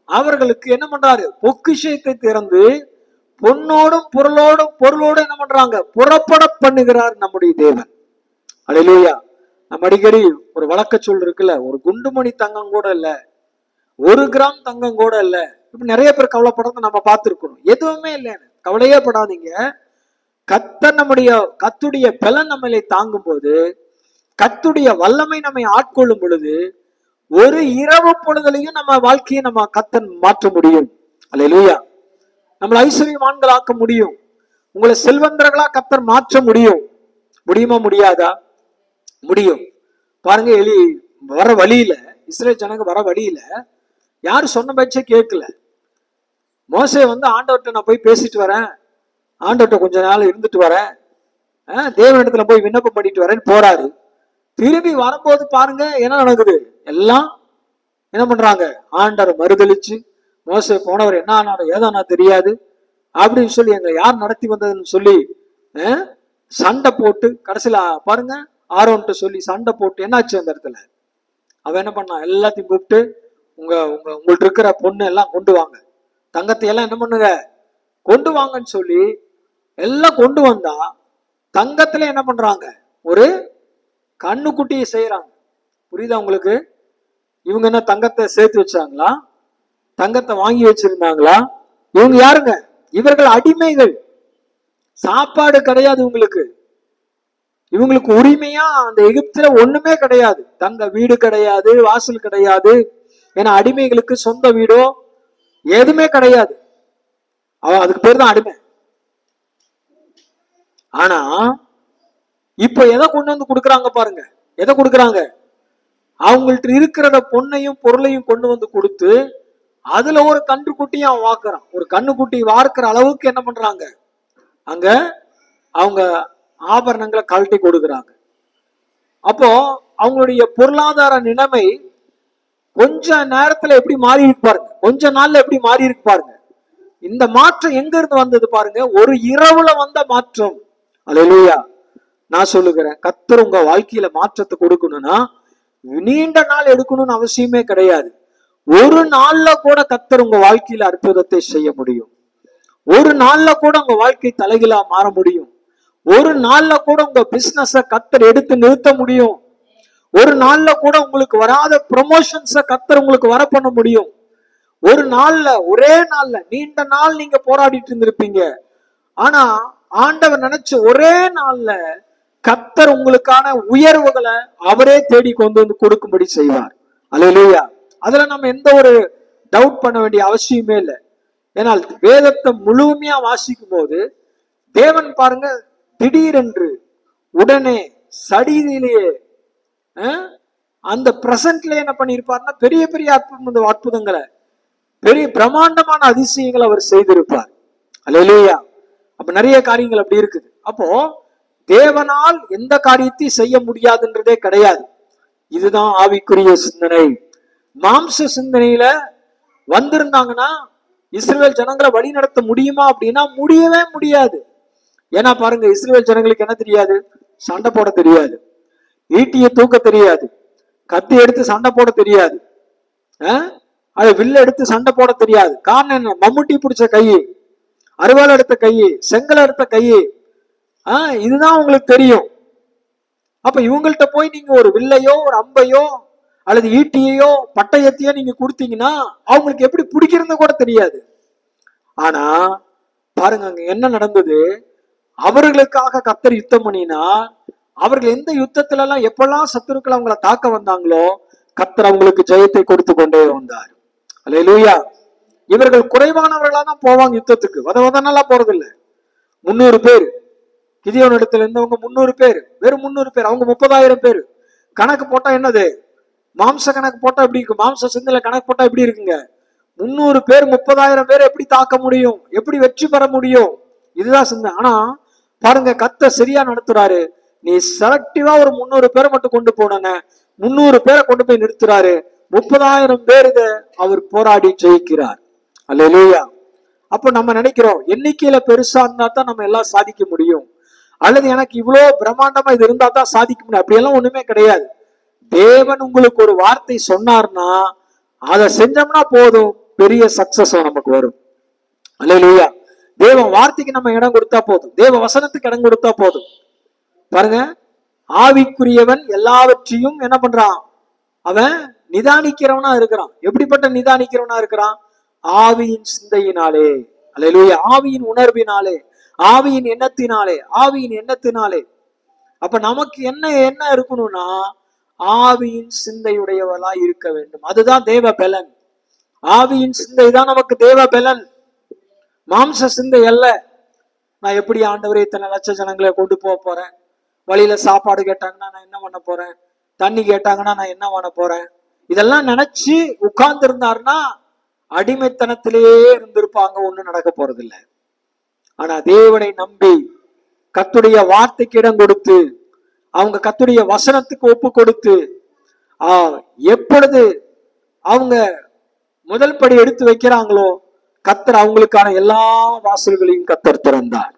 அவர்களுக்கு என்ன பண்றாரு? பொக்கிஷத்தை திறந்து பொன்னோடும் பொருளோடும் என்ன பண்றாங்க? புறப்பட பண்ணுகிறார் நம்முடைய தேவன். அல்லேலூயா. நம்ம அடிக்கடி ஒரு வழக்க சொல் இருக்குல்ல, ஒரு குண்டுமணி தங்கம் கூட இல்ல, 1 கிராம் தங்கம் கூட இல்ல. இப்ப நிறைய பேர் கவலைப்படுறத நம்ம பார்த்திருக்கணும். எதுவுமே இல்லைன்னு கவலையே படாதீங்க. கத்துடைய பலன் நம்மளை தாங்கும் போது, கத்துடைய வல்லமை நம்மை ஆட்கொள்ளும் பொழுது, ஒரு இரவு பொழுதுலையும் நம்ம வாழ்க்கையை நம்ம கத்தன் மாற்ற முடியும். அல்லேலூயா. நம்மளை ஐஸ்வர்யவான்கள் ஆக்க முடியும். உங்களை செல்வந்தர்களா கத்தர் மாற்ற முடியும். முடியுமா? முடியாதா? முடியும். பாருங்க, வர வழியில, இஸ்ரேல் ஜனங்க வர வழியில யாரு சொன்ன பேச்சே கேட்கல. மோசே ஆண்டவர்கிட்ட நான் போய் பேசிட்டு வரேன், ஆண்டவர்கிட்ட கொஞ்ச நாள் இருந்துட்டு வரேன், தேவனிடத்துல போய் விண்ணப்பம் பண்ணிட்டு வரேன்னு போறாரு. திரும்பி வரும்போது பாருங்க என்ன நடக்குது? எல்லாம் என்ன பண்றாங்க? ஆண்டவர் மறுதளிச்சு, மோசே போனவர் என்ன ஆனாலும் ஏதானா தெரியாது அப்படின்னு சொல்லி, எங்களை யார் நடத்தி வந்ததுன்னு சொல்லி சண்டை போட்டு, கடைசியில பாருங்க ஆரோன்ட்டு சொல்லி சண்டை போட்டு என்னாச்சு அந்த இடத்துல? அவன் என்ன பண்ணான்? எல்லாத்தையும் கூப்பிட்டு, உங்கள்ட்ட இருக்கிற பொண்ணு எல்லாம் கொண்டு வாங்க, தங்கத்தை எல்லாம் என்ன பண்ணுங்க கொண்டு வாங்கன்னு சொல்லி எல்லாம் கொண்டு வந்தா, தங்கத்துல என்ன பண்றாங்க? ஒரு கண்ணுக்குட்டியை செய்யறாங்க. புரியுதா உங்களுக்கு? இவங்க என்ன தங்கத்தை சேர்த்து வச்சாங்களா? தங்கத்தை வாங்கி வச்சிருந்தாங்களா? இவங்க யாருங்க? இவர்கள் அடிமைகள். சாப்பாடு கிடையாது இவங்களுக்கு உரிமையா அந்த எகிப்துல ஒண்ணுமே கிடையாது. தங்க வீடு கிடையாது, வாசல் கிடையாது. ஏன்னா அடிமைகளுக்கு சொந்த வீடோ எதுவுமே கிடையாது. அதுக்கு பேர் தான் அடிமை. ஆனா இப்ப எதை கொண்டு வந்து கொடுக்குறாங்க பாருங்க? எதை கொடுக்குறாங்க? அவங்கள்ட்ட இருக்கிறத பொண்ணையும் பொருளையும் கொண்டு வந்து கொடுத்து, அதுல ஒரு கன்றுக்குட்டியும் அவன் வாக்குறான். ஒரு கண்ணுக்குட்டி வார்க்கிற அளவுக்கு என்ன பண்றாங்க? அங்க அவங்க ஆபரணங்களை கழட்டி கொடுக்குறாங்க. அப்போ அவங்களுடைய பொருளாதார நிலைமை கொஞ்ச நேரத்துல எப்படி மாறி இருக்கு பாருங்க, கொஞ்ச நாள்ல எப்படி மாறி இருக்கு பாருங்க. இந்த மாற்றம் எங்க இருந்து வந்தது பாருங்க? ஒரு இரவுல வந்த மாற்றம். அல்லேலூயா. நான் சொல்லுகிறேன், கர்த்தர் உங்க வாழ்க்கையில மாற்றத்தை கொடுக்கணும்னா நீண்ட நாள் எடுக்கணும்னு அவசியமே கிடையாது. ஒரு நாள்ல கூட கர்த்தர் உங்க வாழ்க்கையில அற்புதத்தை செய்ய முடியும். ஒரு நாள்ல கூட உங்க வாழ்க்கை தலைகீழா மாற முடியும். ஒரு நாள்ல கூட உங்க பிசினஸ கர்த்தர் எடுத்து நிறுத்த முடியும். ஒரு நாள்ல கூட உங்களுக்கு வராத ப்ரமோஷன்ஸ கர்த்தர் உங்களுக்கு வர பண்ண முடியும். ஒரு நாள்ல, ஒரே நாள்ல, நீண்ட நாள் நீங்க போராடிட்டு இருந்திருப்பீங்க. ஆனா ஆண்டவர் நினைச்ச ஒரே நாள்ல கர்த்தர் உங்களுக்கான உயர்வுகளை அவரே தேடி கொண்டு வந்து கொடுக்கும்படி செய்வார். அல்லேலூயா. அதுல நம்ம எந்த ஒரு டவுட் பண்ண வேண்டிய அவசியமே இல்லை. ஏனால் வேதத்தை முழுமையா வாசிக்கும் போது தேவன் பாருங்க, திடீரென்று உடனே சடிதிலேயே அந்த பிரசன்ட்ல என்ன பண்ணிருப்பார்னா பெரிய பெரிய அற்புதங்களை, பெரிய பிரம்மாண்டமான அதிசயங்களை அவர் செய்திருப்பார். அல்லேலூயா. அப்ப நிறைய காரியங்கள் அப்படி இருக்குது. அப்போ தேவனால் எந்த காரியத்தையும் செய்ய முடியாதுன்றதே கிடையாது. இதுதான் ஆவிக்குரிய சிந்தனை. மாம்ச சிந்தனையில வந்திருந்தாங்கன்னா இஸ்ரவேல் ஜனங்களை வழி நடத்த முடியுமா அப்படின்னா முடியவே முடியாது. ஏன்னா பாருங்க, இஸ்ரவேல் ஜனங்களுக்கு என்ன தெரியாது? சண்டை போட தெரியாது, ஈட்டியை தூக்க தெரியாது, கத்தி எடுத்து சண்டை போட தெரியாது, அதை வில்ல எடுத்து சண்டை போட தெரியாது. காரணம் என்ன? மம்முட்டி பிடிச்ச கை, அருவாள் எடுத்த கை, செங்கல் எடுத்த கை, இதுதான் உங்களுக்கு தெரியும். அப்ப இவங்கள்ட்ட போய் நீங்க ஒரு வில்லையோ ஒரு அம்பையோ அல்லது ஈட்டியையோ பட்டயத்தையோ நீங்க கொடுத்தீங்கன்னா அவங்களுக்கு எப்படி பிடிக்கிறது கூட தெரியாது. ஆனா பாருங்க, அங்க என்ன நடந்தது? அவர்களுக்காக கர்த்தர் யுத்தம் பண்ணினா, அவர்கள் எந்த யுத்தத்துல எல்லாம் எப்பெல்லாம் சத்துருக்கள் அவங்களை தாக்க வந்தாங்களோ கர்த்தர் அவங்களுக்கு ஜெயத்தை கொடுத்து கொண்டே வந்தார். அல்லேலூயா. இவர்கள் குறைவானவர்களா தான் போவாங்க யுத்தத்துக்கு, வதவதனெல்லாம் போறது இல்லை. 300 பேர் கிதியோன் இடத்துல இருந்தவங்க 300 பேர், வெறும் 300 பேர், அவங்க 30,000 பேர். கணக்கு போட்டா என்னது? மாம்ச கணக்கு போட்டா எப்படி இருக்கு? மாம்ச சிந்தல கணக்கு போட்டா எப்படி இருக்குங்க? 300 பேர் 30,000 பேர் எப்படி தாக்க முடியும்? எப்படி வெற்றி பெற முடியும்? இதுதான் சிந்தை. ஆனா பாருங்க, கர்த்தர் சரியா நடத்துறாரு. நீ செலக்டிவா ஒரு 300 பேரை மட்டும் கொண்டு போன 300 பேரை கொண்டு போய் நிறுத்துறாரு. 30,000 பேர் இதை அவர் போராடி ஜெயிக்கிறார். அல்லேலூயா. அப்ப நம்ம நினைக்கிறோம் எண்ணிக்கையில பெருசா இருந்தா தான் நம்ம எல்லாம் சாதிக்க முடியும், அல்லது எனக்கு இவ்வளவு பிரம்மாண்டமா இது இருந்தா தான் சாதிக்க முடியும். அப்படியெல்லாம் ஒண்ணுமே கிடையாது. தேவன் உங்களுக்கு ஒரு வார்த்தை சொன்னார்னா அதை செஞ்சோம்னா போதும், பெரிய சக்சஸ் நமக்கு வரும். அல்லேலூயா. தேவ வார்த்தைக்கு நம்ம இடம் கொடுத்தா போதும், தேவ வசனத்துக்கு இடம் கொடுத்தா போதும். பாருங்க, ஆவிக்குரியவன் எல்லாவற்றையும் என்ன பண்றான்? அவன் நிதானிக்கிறவனா இருக்கிறான். எப்படிப்பட்ட நிதானிக்கிறவனா இருக்கிறான்? ஆவியின் சிந்தையினாலே. அல்லேலூயா. ஆவியின் உணர்வினாலே, ஆவியின் எண்ணத்தினாலே, ஆவியின் எண்ணத்தினாலே. அப்ப நமக்கு என்ன என்ன இருக்கணும்னா ஆவியின் சிந்தையுடையவளா இருக்க வேண்டும். அதுதான் தேவ பலன். ஆவியின் சிந்தை தான் நமக்கு தேவ பலன், மாம்ச சிந்தை அல்ல. நான் எப்படி ஆண்டவரே இத்தனை லட்ச ஜனங்களை கொண்டு போக போறேன், வழியில சாப்பாடு கேட்டாங்கன்னா நான் என்ன பண்ண போறேன், தண்ணி கேட்டாங்கன்னா நான் என்ன பண்ண போறேன், இதெல்லாம் நினைச்சு உட்கார்ந்து இருந்தாருன்னா அடிமைத்தனத்திலேயே இருந்திருப்பாங்க, ஒண்ணும் நடக்க போறது இல்லை. ஆனா தேவனை நம்பி கர்த்தருடைய வார்த்தைக்கு இடம் கொடுத்து அவங்க கர்த்தருடைய வசனத்துக்கு ஒப்பு கொடுத்து எப்பொழுது அவங்க முதல் படி எடுத்து வைக்கிறாங்களோ கர்த்தர் அவங்களுக்கான எல்லா வாசல்களையும் கர்த்தர் திறந்தார்.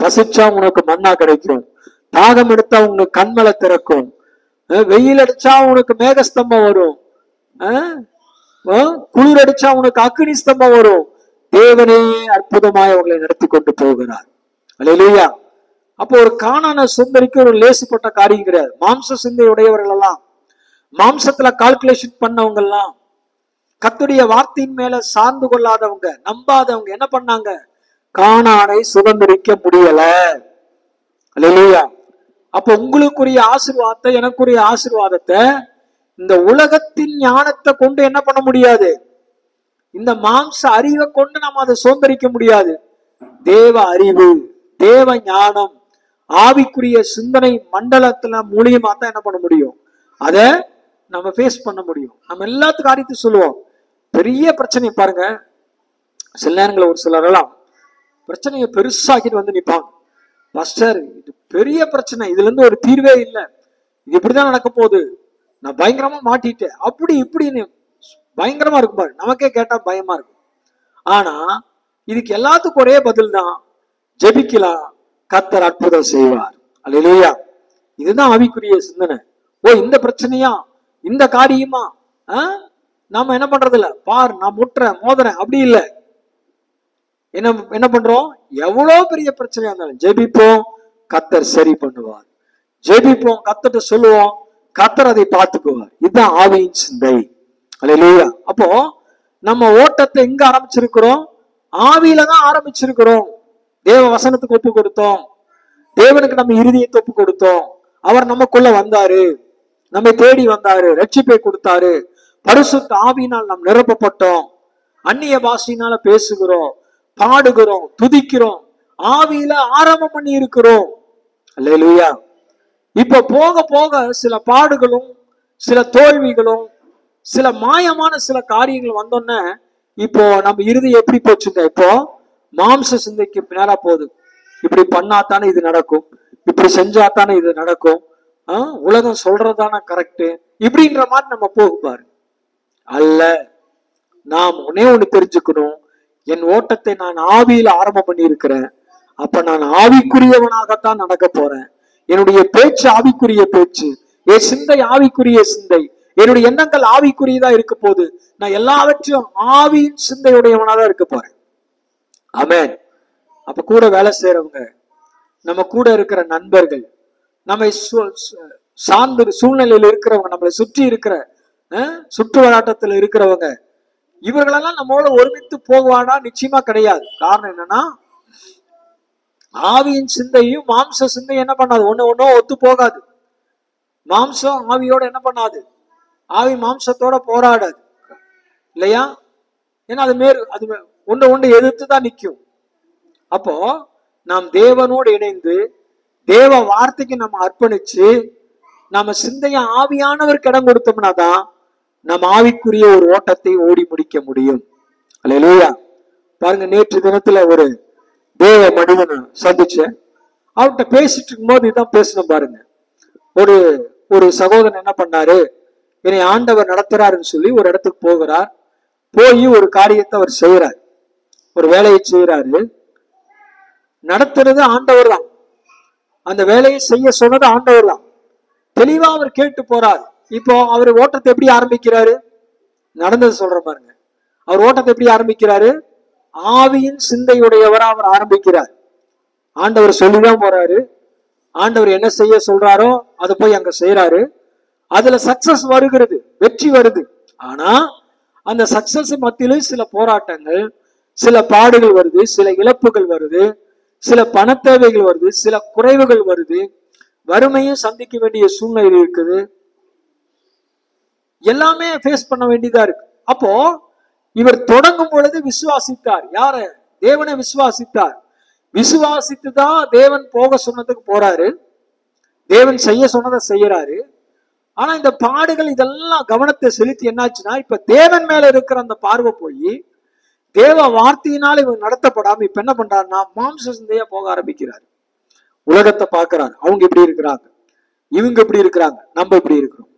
பசிச்சா உனக்கு மன்னா கிடைக்கும், தாகம் எடுத்தா உனக்கு கண்மலை திறக்கும், வெயில் அடிச்சா உனக்கு மேகஸ்தம்பம் வரும், குளிர் அடிச்சா உனக்கு அக்னி ஸ்தம்பம் வரும். தேவனே அற்புதமாய் அவங்களை நடத்தி கொண்டு போகிறார். அல்லேலூயா. அப்போ ஒரு கானான சுந்தரிக்கு ஒரு லேசுப்பட்ட காரியம் கிடையாது. மாம்ச சிந்தை உடையவர்கள் எல்லாம், மாம்சத்துல கால்குலேஷன் பண்ணவங்க எல்லாம், கர்த்தருடைய வார்த்தையின் மேல சார்ந்து கொள்ளாதவங்க, நம்பாதவங்க என்ன பண்ணாங்க? கானானை சுதந்திரிக்க முடியல. அல்லேலூயா. அப்ப உங்களுக்குரிய ஆசீர்வாதத்தை, எனக்குரிய ஆசீர்வாதத்தை இந்த உலகத்தின் ஞானத்தை கொண்டு என்ன பண்ண முடியாது, இந்த மாம்ச அறிவை கொண்டு நம்ம அதை சுதந்திரிக்க முடியாது. தேவ அறிவு, தேவ ஞானம், ஆவிக்குரிய சிந்தனை மண்டலத்துல மூலியமா தான் என்ன பண்ண முடியும், அதை நம்ம ஃபேஸ் பண்ண முடியும். நம்ம எல்லாத்துக்கும் காரியத்தையும் சொல்லுவோம். பெரிய பிரச்சனை பாருங்க, சில நேரங்களில் ஒரு சிலரெல்லாம் பிரச்சனையை பெருசாக்கிட்டு வந்து நிற்பாங்க. பாஸ்டர், இது பெரிய பிரச்சனை, இதுல இருந்து ஒரு தீர்வே இல்லை, இது இப்படிதான் நடக்க போகுது, நான் பயங்கரமா மாட்டிட்டேன், அப்படி இப்படின்னு பயங்கரமா இருக்கும் பாரு. நமக்கே கேட்டா பயமா இருக்கும். ஆனா இதுக்கு எல்லாத்துக்கும் ஒரே பதில் தான், ஜெபிக்கலாம், கர்த்தர் அற்புதம் செய்வார். அல்லேலூயா. இதுதான் ஆவிக்குரிய சிந்தனை. ஓ, இந்த பிரச்சனையா, இந்த காரியமா, நாம என்ன பண்றது இல்ல, பார் நான் முட்டுறேன் மோதுறேன், அப்படி இல்லை. என்ன பண்றோம்? எவ்வளவு பெரிய பிரச்சனையா இருந்தாலும் ஜெபிப்போம், கர்த்தர் சரி பண்ணுவார். ஜெபிப்போம், கர்த்தர்ட்ட சொல்லுவோம், கர்த்தர் அதை பார்த்துக்குவார். இதுதான் ஆவியின் சிந்தை. அல்லேலூயா. அப்போ நம்ம ஓட்டத்தை எங்க ஆரம்பிச்சிருக்கிறோம்? ஆவியில தான் ஆரம்பிச்சிருக்கிறோம். தேவ வசனத்துக்கு ஒப்பு கொடுத்தோம், தேவனுக்கு நம்ம இருதயத்தை ஒப்பு கொடுத்தோம். அவர் நமக்குள்ள வந்தாரு, நம்மை தேடி வந்தாரு, ரட்சிப்பை கொடுத்தாரு. பரிசுத்த ஆவியினால் நாம் நிரப்பப்பட்டோம். அந்நிய பாஷையினால பேசுகிறோம், பாடுகிறோம், துதிக்கிறோம், ஆவியில ஆரம்பம் பண்ணி இருக்கிறோம். அல்லேலூயா. இப்ப போக போக சில பாடுகளும் சில தோல்விகளும் சில மாயமான சில காரியங்கள் வந்தோன்னே இப்போ நம்ம இருதயம் எப்படி போச்சுங்க? இப்போ மாம்ச சிந்தைக்கு நேரா போகுது. இப்படி பண்ணாத்தானே இது நடக்கும், இப்படி செஞ்சாத்தானே இது நடக்கும், உலகம் சொல்றதானே கரெக்டு, இப்படின்ற மாதிரி நம்ம போகுப்பாரு. அல்ல, நாம் ஒன்னே ஒண்ணு தெரிஞ்சுக்கணும். என் ஓட்டத்தை நான் ஆவியில ஆரம்பம் பண்ணி இருக்கிறேன். அப்ப நான் ஆவிக்குரியவனாகத்தான் நடக்க போறேன். என்னுடைய பேச்சு ஆவிக்குரிய பேச்சு, என் சிந்தை ஆவிக்குரிய சிந்தை, என்னுடைய எண்ணங்கள் ஆவிக்குரியதா இருக்க போது நான் எல்லாவற்றையும் ஆவியின் சிந்தையுடையவனாதான் இருக்க போறேன். ஆமென். அப்ப கூட வேலை செய்யறவங்க, நம்ம கூட இருக்கிற நண்பர்கள், நம்மை சார்ந்து சூழ்நிலையில் இருக்கிறவங்க, நம்மளை சுற்றி இருக்கிற சுற்று வட்டாரத்துல இருக்கிறவங்க, இவர்களெல்லாம் நம்மளோட ஒருமித்து போவானா? நிச்சயமா கிடையாது. காரணம் என்னன்னா, ஆவியின் சிந்தையும் மாம்ச சிந்தையும் என்ன பண்ணாது? ஒன்னும் ஒத்து போகாது. மாம்சம் ஆவியோட என்ன பண்ணாது? ஆவி மாம்சத்தோட போராடாது இல்லையா? ஏன்னா அது ஒன்று எதிர்த்து தான் நிற்கும். அப்போ நாம் தேவனோடு இணைந்து தேவ வார்த்தைக்கு நம்ம அர்ப்பணிச்சு நம்ம சிந்தைய ஆவியானவருக்கு இடம் கொடுத்தோம்னா தான் நம்ம ஆவிக்குரிய ஒரு ஓட்டத்தை ஓடி முடிக்க முடியும். அல்லேலூயா. பாருங்க, நேற்று தினத்துல ஒரு தேவ மனிதனை சந்திச்சேன். அவர்கிட்ட பேசிட்டு இருக்கும் போது இதான் பேசணும் பாருங்க. ஒரு சகோதரன் என்ன பண்ணாரு, என்னை ஆண்டவர் நடத்துறாருன்னு சொல்லி ஒரு இடத்துக்கு போகிறார். போய் ஒரு காரியத்தை அவர் செய்யறாரு, ஒரு வேலையை செய்யறாரு. நடத்துறது ஆண்டவர் தான், அந்த வேலையை செய்ய சொன்னது ஆண்டவர் தான். தெளிவா அவர் கேட்டு போறார். இப்போ அவர் ஓட்டத்தை எப்படி ஆரம்பிக்கிறாரு? நடந்தது சொல்ற பாருங்க. அவர் ஓட்டத்தை எப்படி ஆரம்பிக்கிறாரு? ஆவியின் சிந்தையுடையவரா அவர் ஆரம்பிக்கிறார். ஆண்டவர் சொல்லிதான் போறாரு. ஆண்டவர் என்ன செய்ய சொல்றாரோ அதை போய் அங்க செய்யறாரு. அதுல சக்சஸ் வருகிறது, வெற்றி வருது. ஆனா அந்த சக்சஸ் மத்தியிலும் சில போராட்டங்கள், சில பாடுகள் வருது, சில இழப்புகள் வருது, சில பண தேவைகள் வருது, சில குறைவுகள் வருது, வறுமையும் சந்திக்க வேண்டிய சூழ்நிலை இருக்குது. எல்லாமே ஃபேஸ் பண்ண வேண்டியதா இருக்கு. அப்போ இவர் தொடங்கும் பொழுது விசுவாசித்தார். யார? தேவனை விசுவாசித்தார். விசுவாசித்து தான் தேவன் போக சொன்னதுக்கு போறாரு, தேவன் செய்ய சொன்னதை செய்யறாரு. ஆனா இந்த பாடுகள் இதெல்லாம் கவனத்தை செலுத்தி என்னாச்சுன்னா, இப்ப தேவன் மேல இருக்கிற அந்த பார்வை போய் தேவ வார்த்தையினால இவங்க நடத்தப்படாம இப்ப என்ன பண்றாருன்னா மாம்ச சிந்தையா போக ஆரம்பிக்கிறாரு. உலகத்தை பாக்குறாரு. அவங்க இப்படி இருக்கிறாங்க, இவங்க இப்படி இருக்கிறாங்க, நம்ம இப்படி இருக்கிறோம்.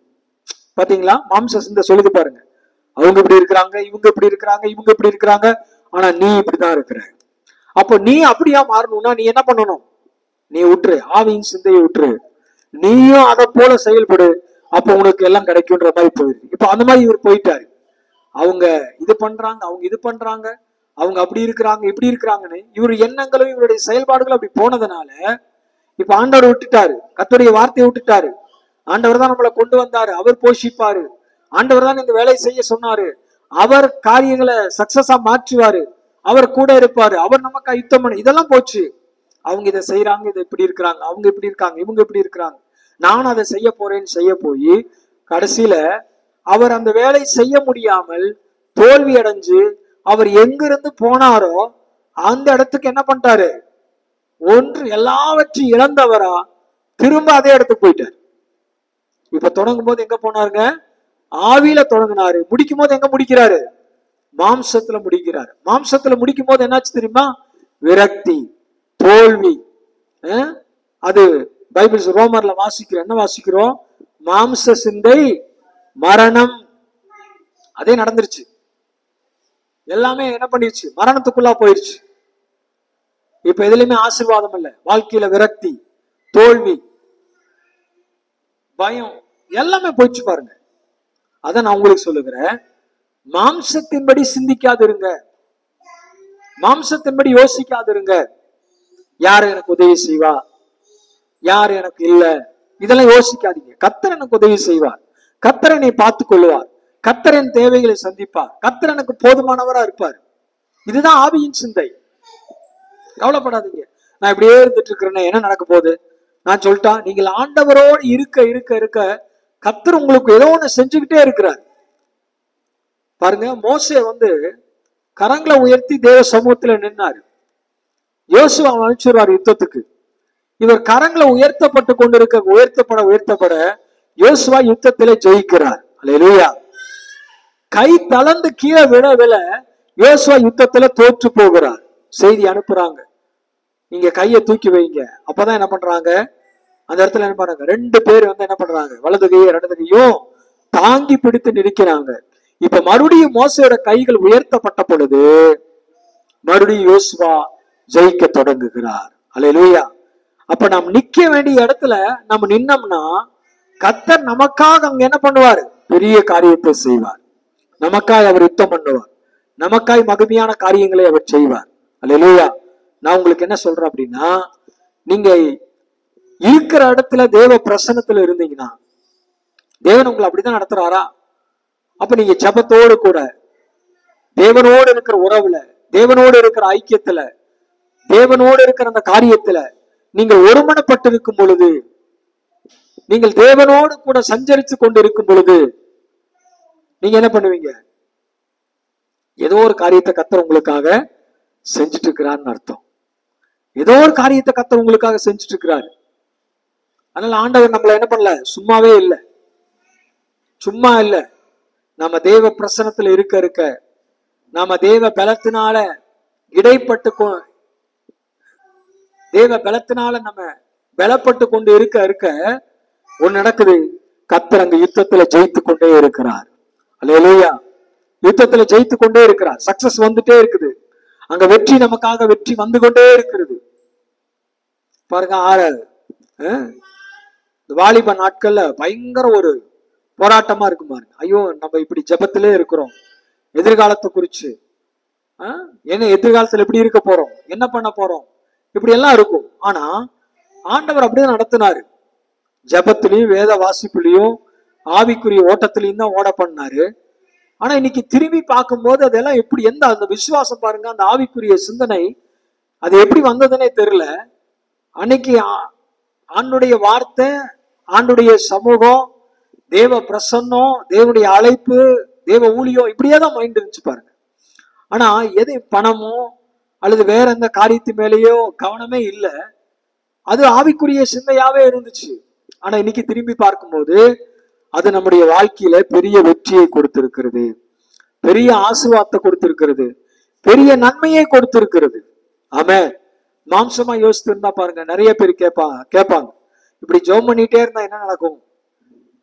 பாத்தீங்களா? மாம்ச சிந்தை சொல்லுது பாருங்க. அவங்க இப்படி இருக்கிறாங்க, இவங்க இப்படி இருக்கிறாங்க, இவங்க இப்படி இருக்கிறாங்க, ஆனா நீ இப்படிதான் இருக்கிற. அப்போ நீ அப்படியா மாறணும்னா நீ என்ன பண்ணணும்? நீ விட்டுரு, ஆவியின் சிந்தையை விட்டுரு, நீயும் அதை போல செயல்படு. அப்ப உனக்கு எல்லாம் கிடைக்கும்ன்ற மாதிரி போயிருக்கு. இப்ப அந்த மாதிரி இவர் போயிட்டாரு. அவங்க இது பண்றாங்க, அவங்க இது பண்றாங்க, அவங்க அப்படி இருக்கிறாங்க, இப்படி இருக்கிறாங்கன்னு இவர் எண்ணங்களும் இவருடைய செயல்பாடுகளும் அப்படி போனதுனால இப்ப ஆண்டவர் விட்டுட்டாரு, கர்த்தருடைய வார்த்தையை விட்டுட்டாரு. ஆண்டவர் தான் நம்மளை கொண்டு வந்தாரு, அவர் போஷிப்பாரு, ஆண்டவர் தான் இந்த வேலையை செய்ய சொன்னாரு, அவர் காரியங்களை சக்சஸா மாற்றுவாரு, அவர் கூட இருப்பாரு, அவர் நமக்கு யுத்தம் பண்ண. இதெல்லாம் போச்சு. அவங்க இதை செய்யறாங்க, இதை இப்படி இருக்கிறாங்க, அவங்க இப்படி இருக்காங்க, இவங்க இப்படி இருக்கிறாங்க, நான் அதை செய்ய போறேன்னு செய்ய போய் கடைசியில அவர் அந்த வேலை செய்ய முடியாமல் தோல்வி அடைஞ்சு அவர் எங்கிருந்து போனாரோ அந்த இடத்துக்கு என்ன பண்ணிட்டாரு? ஒன்று எல்லாவற்றையும் இழந்தவரா திரும்ப அதே இடத்துக்கு போயிட்டார். இப்ப தொடங்கும் போது எங்க போனாருங்க? ஆவியில தொடங்கினாரு. முடிக்கும் போது எங்க முடிக்கிறாரு? மாம்சத்துல முடிக்கிறாரு. மாம்சத்துல முடிக்கும் போது என்னாச்சு தெரியுமா? விரக்தி, தோல்வி. அது பைபிள் ரோமர்ல வாசிக்கிறோம். என்ன வாசிக்கிறோம்? மாம்ச சிந்தை மரணம். அதே நடந்துருச்சு. எல்லாமே என்ன பண்ணிருச்சு? மரணத்துக்குள்ளா போயிருச்சு. இப்ப எதுலையுமே ஆசீர்வாதம் இல்ல. வாழ்க்கையில விரக்தி, தோல்வி, பயம் எல்லாமே போயிடுச்சு பாருங்க. அத நான் உங்களுக்கு சொல்லுகிறேன். மாம்சத்தின்படி சிந்திக்காதிருங்க, மாம்சத்தின்படி யோசிக்காதிருங்க. யாரு எனக்கு உதவி செய்வா, யாரு எனக்கு இல்ல, இதெல்லாம் யோசிக்காதீங்க. கர்த்தர் எனக்கு உதவி செய்வார், கர்த்தர் என்னை பார்த்துக் கொள்ளுவார், கர்த்தர் என் தேவைகளை சந்திப்பார், கர்த்தர் எனக்கு போதுமானவரா இருப்பார். இதுதான் ஆவியின் சிந்தை. கவலைப்படாதீங்க. நான் இப்படியே இருந்துட்டு இருக்கிறேன்னா என்ன நடக்க போகுது? நான் சொல்லிட்டா, நீங்கள் ஆண்டவரோடு இருக்க இருக்க இருக்க கர்த்தர் உங்களுக்கு ஏதோ ஒண்ணு செஞ்சுக்கிட்டே இருக்கிறார். பாருங்க, மோசே கரங்களை உயர்த்தி தேவ சமூகத்துல நின்னாரு. யோசுவா அனுப்பிச்சுறாரு யுத்தத்துக்கு. இவர் கரங்களை உயர்த்தப்பட யோசுவா யுத்தத்திலே ஜெயிக்கிறார். அல்லேலூயா. கை தளர்ந்து கீழே விழ யோசுவா யுத்தத்துல தோற்று போகிறார். செய்தி அனுப்புறாங்க, நீங்க கையை தூக்கி வைங்க. அப்பதான் என்ன பண்றாங்க, அந்த இடத்துல என்ன பண்றாங்க, 2 பேர் என்ன பண்றாங்க, வலது கையை இடது கையும் தாங்கி பிடித்து நிற்கிறாங்க. இப்ப மறுபடியும் மோசையோட கைகள் உயர்த்தப்பட்ட பொழுது மறுபடியும் யோசுவா ஜெயிக்க தொடங்குகிறார். அல்லேலூயா. அப்ப நாம் நிக்க வேண்டிய இடத்துல நம்ம நின்னோம்னா கர்த்தர் நமக்காக அங்க என்ன பண்ணுவார், பெரிய காரியத்தை செய்வார். நமக்காய் அவர் யுத்தம் பண்ணுவார். நமக்காய் மகிமையான காரியங்களை அவர் செய்வார். அல்லேலூயா. நான் உங்களுக்கு என்ன சொல்றேன் அப்படின்னா, நீங்க இருக்கிற இடத்துல தேவ பிரசன்னத்துல இருந்தீங்கன்னா தேவன் உங்களை அப்படிதான் நடத்துறாரா? அப்ப நீங்க ஜெபத்தோடு கூட தேவனோடு இருக்கிற உறவுல, தேவனோடு இருக்கிற ஐக்கியத்துல, தேவனோடு இருக்கிற அந்த காரியத்துல நீங்கள் ஒருமனப்பட்டு இருக்கும் பொழுது, நீங்கள் தேவனோடு கூட சஞ்சரித்து கொண்டு இருக்கும் பொழுது நீங்க என்ன பண்ணுவீங்க, ஏதோ ஒரு காரியத்தை கர்த்தர் உங்களுக்காக செஞ்சுட்டு இருக்கிறார்னு அர்த்தம். ஏதோ ஒரு காரியத்தை கர்த்தர் உங்களுக்காக செஞ்சுட்டு இருக்கிறாரு. அதனால ஆண்டவர் நம்மள என்ன பண்ணல, சும்மாவே இல்லை, சும்மா இல்லை. நம்ம தேவ பிரசன்னத்துல இருக்க இருக்க, நாம தேவ பலத்தினால தேவ பலத்தினால நம்ம பலப்பட்டு கொண்டு இருக்க இருக்க ஒண்ணு நடக்குது, கர்த்தர் அங்க யுத்தத்துல ஜெயித்து கொண்டே இருக்கிறார். அல்லேலூயா. யுத்தத்துல ஜெயித்து கொண்டே இருக்கிறார். சக்சஸ் வந்துட்டே இருக்குது. அங்க வெற்றி, நமக்காக வெற்றி வந்து கொண்டே இருக்கிறது. பாருங்க, வாலிப நாட்கள்ல பயங்கர ஒரு போராட்டமா இருக்கு பாருங்க. ஐயோ, நம்ம இப்படி ஜெபத்திலே இருக்கிறோம், எதிர்காலத்தை குறிச்சு, என்ன எதிர்காலத்துல எப்படி இருக்க போறோம், என்ன பண்ண போறோம், இப்படி எல்லாம் இருக்கும். ஆனா ஆண்டவர் அப்படிதான் நடத்தினாரு. ஜெபத்திலையும் வேத வாசிப்புலையும் ஆவிக்குரிய ஓட்டத்திலையும் தான் ஓட பண்ணாரு. ஆனா இன்னைக்கு திரும்பி பார்க்கும்போது அதெல்லாம் எப்படி, அந்த விசுவாசம் பாருங்க, அந்த ஆவிக்குரிய சிந்தனை அது எப்படி வந்ததுன்னே தெரியல. அன்னைக்கு ஆண்டுடைய வார்த்தை, ஆண்டுடைய சமூகம், தேவ பிரசன்னம், தேவனுடைய அழைப்பு, தேவ ஊழியம், இப்படியே தான் மைண்ட் இருந்துச்சு பாருங்க. ஆனா எது பணமோ அல்லது வேற எந்த காரியத்து மேலேயோ கவனமே இல்லை. அது ஆவிக்குரிய சிந்தையாவே இருந்துச்சு. ஆனா இன்னைக்கு திரும்பி பார்க்கும்போது அது நம்முடைய வாழ்க்கையில பெரிய வெற்றியை கொடுத்திருக்கிறது, பெரிய ஆசீர்வாதத்தை கொடுத்திருக்கிறது, பெரிய நன்மையை கொடுத்திருக்கிறது. ஆமென். மாம்சமா யோசித்து இருந்தா பாருங்க, நிறைய பேர் கேட்பாங்க இப்படி ஜெபம் பண்ணிட்டே இருந்தா என்ன நடக்கும்,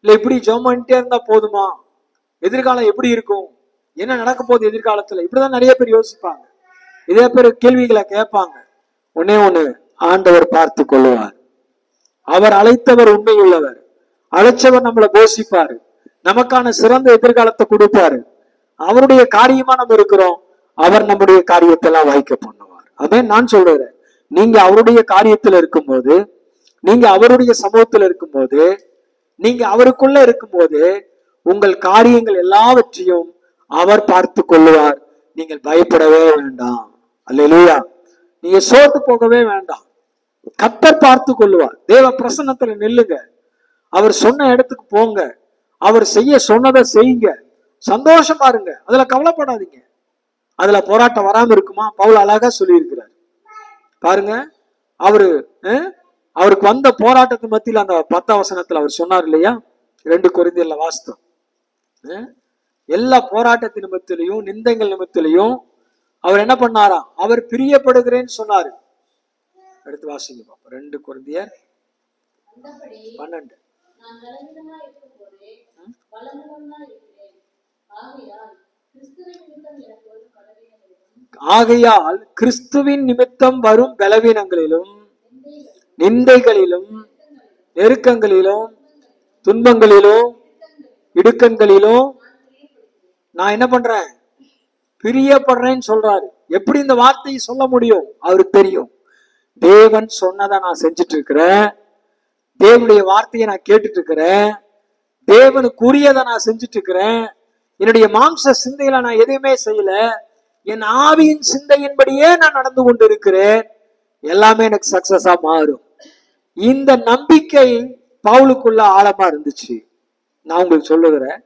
இல்ல இப்படி ஜெபம் பண்ணிட்டே இருந்தா போதுமா, எதிர்காலம் எப்படி இருக்கும், என்ன நடக்க போகுது எதிர்காலத்துல, இப்படிதான் நிறைய பேர் யோசிப்பாங்க. இதே பேர் கேள்விகளை கேட்பாங்க. ஒன்னே ஒண்ணு, ஆண்டவர் பார்த்து கொள்ளுவார். அவர் அழைத்தவர் உண்மையுள்ளவர். அழைச்சவர் நம்மளை போஷிப்பாரு, நமக்கான சிறந்த எதிர்காலத்தை கொடுப்பாரு. அவருடைய காரியமா நம்ம இருக்கிறோம், அவர் நம்முடைய காரியத்தை எல்லாம் வாய்க்க பண்ணுவார். அதான் நான் சொல்றேன், நீங்க அவருடைய காரியத்துல இருக்கும்போது, நீங்க அவருடைய சமூகத்துல இருக்கும்போது, நீங்க அவருக்குள்ள இருக்கும்போது உங்கள் காரியங்கள் எல்லாவற்றையும் அவர் பார்த்து கொள்ளுவார். நீங்கள் பயப்படவே வேண்டாம். அல்லேலூயா. நீங்க சோர்ந்து போகவே வேண்டாம். கர்த்தர் பார்த்து கொள்ளுவார். தேவ பிரசன்னத்துல நில்லுங்க. அவர் சொன்ன இடத்துக்கு போங்க. அவர் செய்ய சொன்னதை செய்யுங்க. சந்தோஷமா இருங்க. அதுல கவலைப்படாதீங்க. அதுல போராட்டம் வராம இருக்குமா? பவுல் அழகா சொல்லி இருக்கிறார் பாருங்க. அவருக்கு வந்த போராட்டத்து மத்தியில் அந்த 10ஆம் வசனத்துல அவர் சொன்னார் இல்லையா, 2 கொரிந்தியர்ல வாஸ்தவம், எல்லா போராட்டத்தின் நிமித்திலையும் நிந்தைகள் நிமித்திலையும் அவர் என்ன பண்ணாராம், அவர் பிரியப்படுகிறேன்னு சொன்னாரு. எடுத்து வாசிங்க பாப்போம். 2 கொரிந்தியர் 12. ஆகையால் கிறிஸ்துவின் நிமித்தம் வரும் பலவீனங்களிலும் நிந்தைகளிலும் நெருக்கங்களிலும் துன்பங்களிலும் இடுக்கண்களிலும் நான் என்ன பண்றேன், பிரியப்படுறேன்னு சொல்றாரு. எப்படி இந்த வார்த்தையை சொல்ல முடியும்? அவருக்கு தெரியும். தேவன் சொன்னதை நான் செஞ்சுட்டு இருக்கிறேன், தேவனுடைய வார்த்தையை நான் கேட்டுட்டு இருக்கிறேன், தேவனுக்குரியதை நான் செஞ்சுட்டு இருக்கிறேன். என்னுடைய மாம்ச சிந்தையில நான் எதுவுமே செய்யல, என் ஆவியின் சிந்தையின்படியே நான் நடந்து கொண்டு இருக்கிறேன். எல்லாமே எனக்கு சக்சஸா மாறும். இந்த நம்பிக்கை பவுலுக்குள்ள ஆழமா இருந்துச்சு. நான் உங்களுக்கு சொல்லுகிறேன்,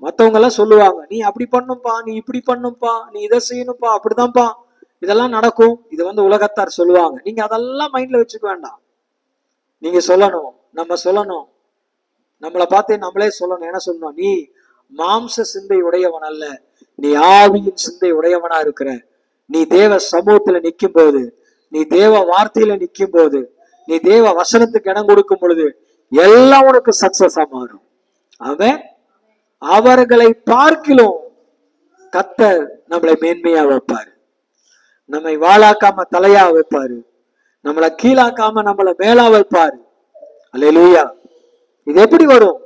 மத்தவங்க எல்லாம் சொல்லுவாங்க, நீ அப்படி பண்ணும்பா, நீ இப்படி பண்ணும்பா, நீ இதை செய்யணும்பா, அப்படிதான்ப்பா இதெல்லாம் நடக்கும். இது உலகத்தார் சொல்லுவாங்க. நீங்க அதெல்லாம் மைண்ட்ல வச்சுக்க வேண்டாம். நீங்க சொல்லணும், நம்ம சொல்லணும், நம்மளை பார்த்து நம்மளே சொல்லணும். என்ன சொல்லணும்? நீ மாம்ச சிந்தை உடையவன் அல்ல, நீ ஆவியின் சிந்தை உடையவனா இருக்கிற. நீ தேவ சமூகத்துல நிற்கும் போது, நீ தேவ வார்த்தையில நிற்கும் போது, நீ தேவ வசனத்துக்கு இடம் கொடுக்கும் பொழுது எல்லாம் உனக்கு சக்சஸா மாறும். அவன் அவர்களை பார்க்கிலும் கர்த்தர் நம்மளை மேன்மையா வைப்பாரு. நம்மை வாழாக்காம தலையா வைப்பாரு. நம்மளை கீழாக்காம நம்மளை மேலா வைப்பாரு. அல்லேலூயா. இது எப்படி வரும்?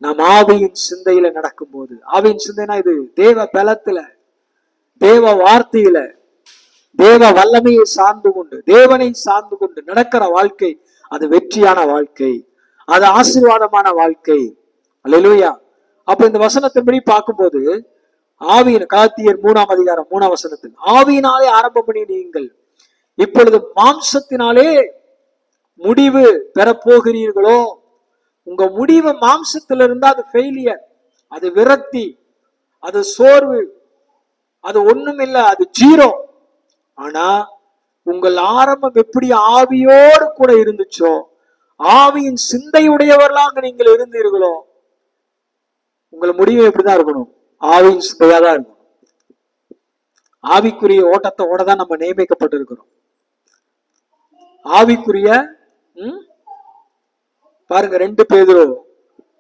நாம் ஆவியின் சிந்தையில நடக்கும் போது. ஆவியின் சிந்தைனா இது தேவ பலத்துல, தேவ வார்த்தையில, தேவ வல்லமையை சார்ந்து கொண்டு, தேவனை சார்ந்து கொண்டு நடக்கிற வாழ்க்கை, அது வெற்றியான வாழ்க்கை, அது ஆசீர்வாதமான வாழ்க்கை. அல்லேலூயா. அப்ப இந்த வசனத்தின்படி பார்க்கும்போது, ஆவியின் கலாத்தியர் 3ஆம் அதிகாரம் 3ஆம் வசனத்தில், ஆவியினாலே ஆரம்பம் பண்ணி நீங்கள் இப்பொழுது மாம்சத்தினாலே முடிவு பெறப்போகிறீர்களோ. உங்க முடிவு மாம்சத்துல இருந்தா அது ஃபெயிலியர், அது விரக்தி, அது சோர்வு, அது ஒண்ணும் இல்ல, அது ஜீரோ. ஆனா உங்கள் ஆரம்பம் எப்படி ஆவியோடு கூட இருந்துச்சோ, ஆவியின் சிந்தையுடையவர்களாக நீங்கள் இருந்தீர்களோ, உங்கள் முடிவு எப்படிதான் இருக்கணும்? ஆவியின் சிந்தையா தான் இருக்கணும். ஆவிக்குரிய ஓட்டத்தை ஓடதான் நம்ம நியமிக்கப்பட்டிருக்கிறோம். ஆவிக்குரிய பாருங்க, 2 பேதுரு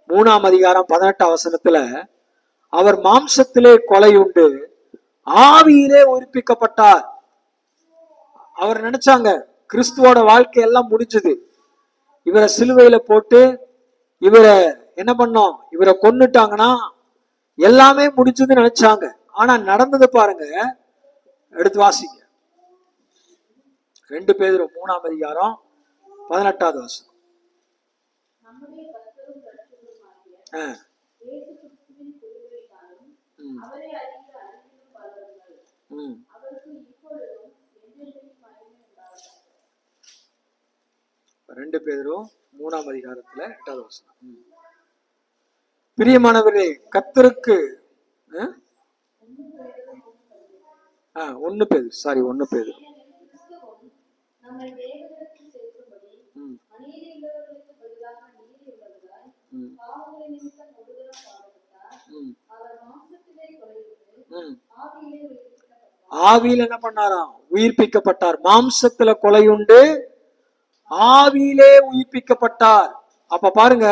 3ஆம் அதிகாரம் 18ஆம் வசனத்துல, அவர் மாம்சத்திலே கொலை உண்டு, ஆவியிலே உயிர்ப்பிக்கப்பட்டார். அவர் நினைச்சாங்க கிறிஸ்துவோட வாழ்க்கை எல்லாம் முடிஞ்சது, இவரை சிலுவையில போட்டு இவரை என்ன பண்ணோம், இவரை கொன்னுட்டாங்கன்னா எல்லாமே முடிஞ்சதுன்னு நினைச்சாங்க. ஆனா நடந்தது பாருங்க. எடுத்து வாசிங்க, 2 பேதுரு 3ஆம் அதிகாரம் 18ஆவது வசனம். ரெண்டு பேரும் 3ஆம் அதிகாரத்துல 8வது வசனம். பிரியமானவரே, கர்த்தருக்கு 1 பேதுரு ஆவியில என்ன பண்ணாராம்? உயிர்ப்பிக்கப்பட்டார். மாம்சத்துல கொலையுண்டு, ஆவியிலே உயிர்ப்பிக்கப்பட்டார். அப்ப பாருங்க,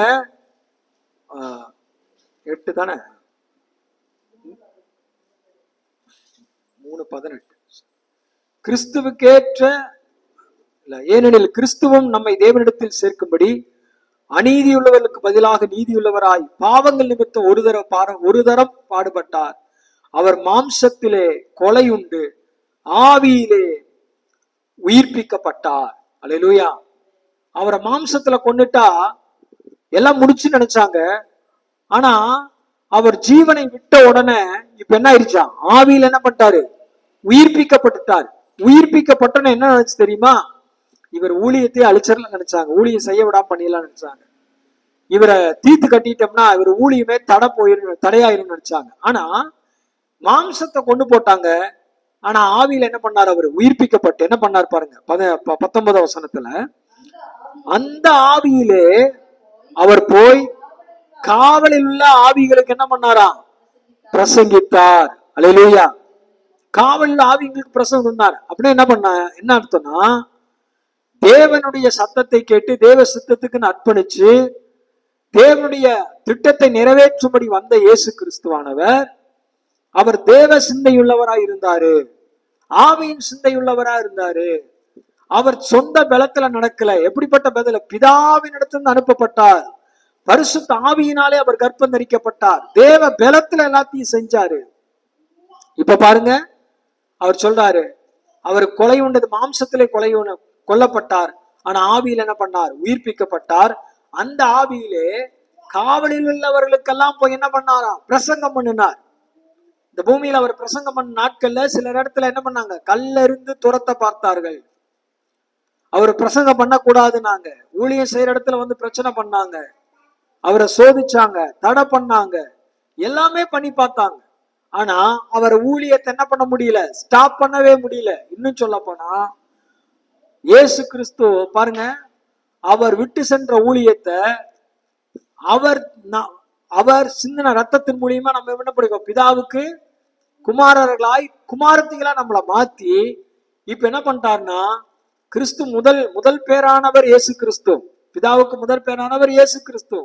8 தானே, 3:18. கிறிஸ்துவுக்கேற்ற, ஏனெனில் கிறிஸ்துவும் நம்மை தேவனிடத்தில் சேர்க்கும்படி அநீதியுள்ளவர்களுக்கு பதிலாக நீதியுள்ளவராய் பாவங்கள் நிமித்தம் ஒரு தரம் பாடுபட்டார். அவர் மாம்சத்திலே கொலையுண்டு, ஆவியிலே உயிர்ப்பிக்கப்பட்டார். அல்லேலூயா. அவரை மாம்சத்துல கொன்னுட்டா எல்லாம் முடிச்சு நினைச்சாங்க. ஆனா அவர் ஜீவனை விட்ட உடனே இப்ப என்ன ஆயிடுச்சா? ஆவியில என்ன பண்ணிட்டாரு? உயிர்ப்பிக்கப்பட்டுட்டார். உயிர்ப்பிக்கப்பட்டோன்னு என்ன நினைச்சு தெரியுமா? இவர் ஊழியத்தை அழிச்சிடலாம் நினைச்சாங்க, ஊழியம் செய்ய விடாம பண்ணிடலாம் நினைச்சாங்க. இவரை தீர்த்து கட்டிட்டோம்னா இவர் ஊழியமே தடையாயிரும் நினைச்சாங்க. ஆனா மாம்சத்தை கொண்டு போட்டாங்க. ஆனா ஆவியில என்ன பண்ணார்? அவர் உயிர்ப்பிக்கப்பட்டு என்ன பண்ணார் பாருங்க, 19ஆம் வசனத்துல, அந்த ஆவியிலே அவர் போய் காவலில் உள்ள ஆவிகளுக்கு என்ன பண்ணாராம்? பிரசங்கித்தார். அல்லேலூயா. காவலில் ஆவிகளுக்கு பிரசங்கம் சொன்னார். அப்படின்னா என்ன அர்த்தம்னா, தேவனுடைய சத்தத்தை கேட்டு தேவ சித்தத்துக்கு அர்ப்பணிச்சு தேவனுடைய திட்டத்தை நிறைவேற்றும்படி வந்த இயேசு கிறிஸ்துவானவர், அவர் தேவ சிந்தையுள்ளவராய் இருந்தாரு, ஆவியின் சிந்தையுள்ளவரா இருந்தாரு. அவர் சொந்த பலத்துல நடக்கல. எப்படிப்பட்ட பலத்துல? பிதாவின் இடத்துல அனுப்பப்பட்டார். பரிசுத்த ஆவியினாலே அவர் கர்ப்பம் தரிக்கப்பட்டார். தேவ பலத்துல எல்லாத்தையும் செஞ்சாரு. இப்ப பாருங்க, அவர் சொல்றாரு, அவர் கொலை உண்டது, மாம்சத்திலே கொல்லப்பட்டார். ஆனா ஆவியில என்ன பண்ணார்? உயிர்ப்பிக்கப்பட்டார். அந்த ஆவியிலே காவலில் உள்ளவர்களுக்கெல்லாம் போய் என்ன பண்ணாரா? பிரசங்கம் பண்ணினார். இந்த பூமியில அவர் பிரசங்கம் பண்ண நாட்கள்ல சில இடத்துல என்ன பண்ணாங்க? கல்லெறிந்து துரத்த பார்த்தார்கள். அவர் பிரசங்கம் பண்ணக்கூடாதுன்னாங்க. ஊழியம் செய்யற இடத்துல வந்து பிரச்சனை பண்ணாங்க, அவரை சோதிச்சாங்க, தடை பண்ணாங்க, எல்லாமே பண்ணி பார்த்தாங்க. ஆனா அவர் ஊழியத்தை என்ன பண்ண முடியல, ஸ்டாப் பண்ணவே முடியல. இன்னும் சொல்ல போனா இயேசு கிறிஸ்து பாருங்க, அவர் விட்டு சென்ற ஊழியத்தை அவர் சிந்தின ரத்தத்தின் மூலியமா நம்ம என்ன படிக்கிறோம், பிதாவுக்கு குமாரர்களாய் குமாரத்திகளா நம்மளை மாத்தி இப்ப என்ன பண்ணிட்டாருன்னா, கிறிஸ்து முதல் பேரானவர் இயேசு கிறிஸ்து, பிதாவுக்கு முதல் பேரானவர் இயேசு கிறிஸ்து.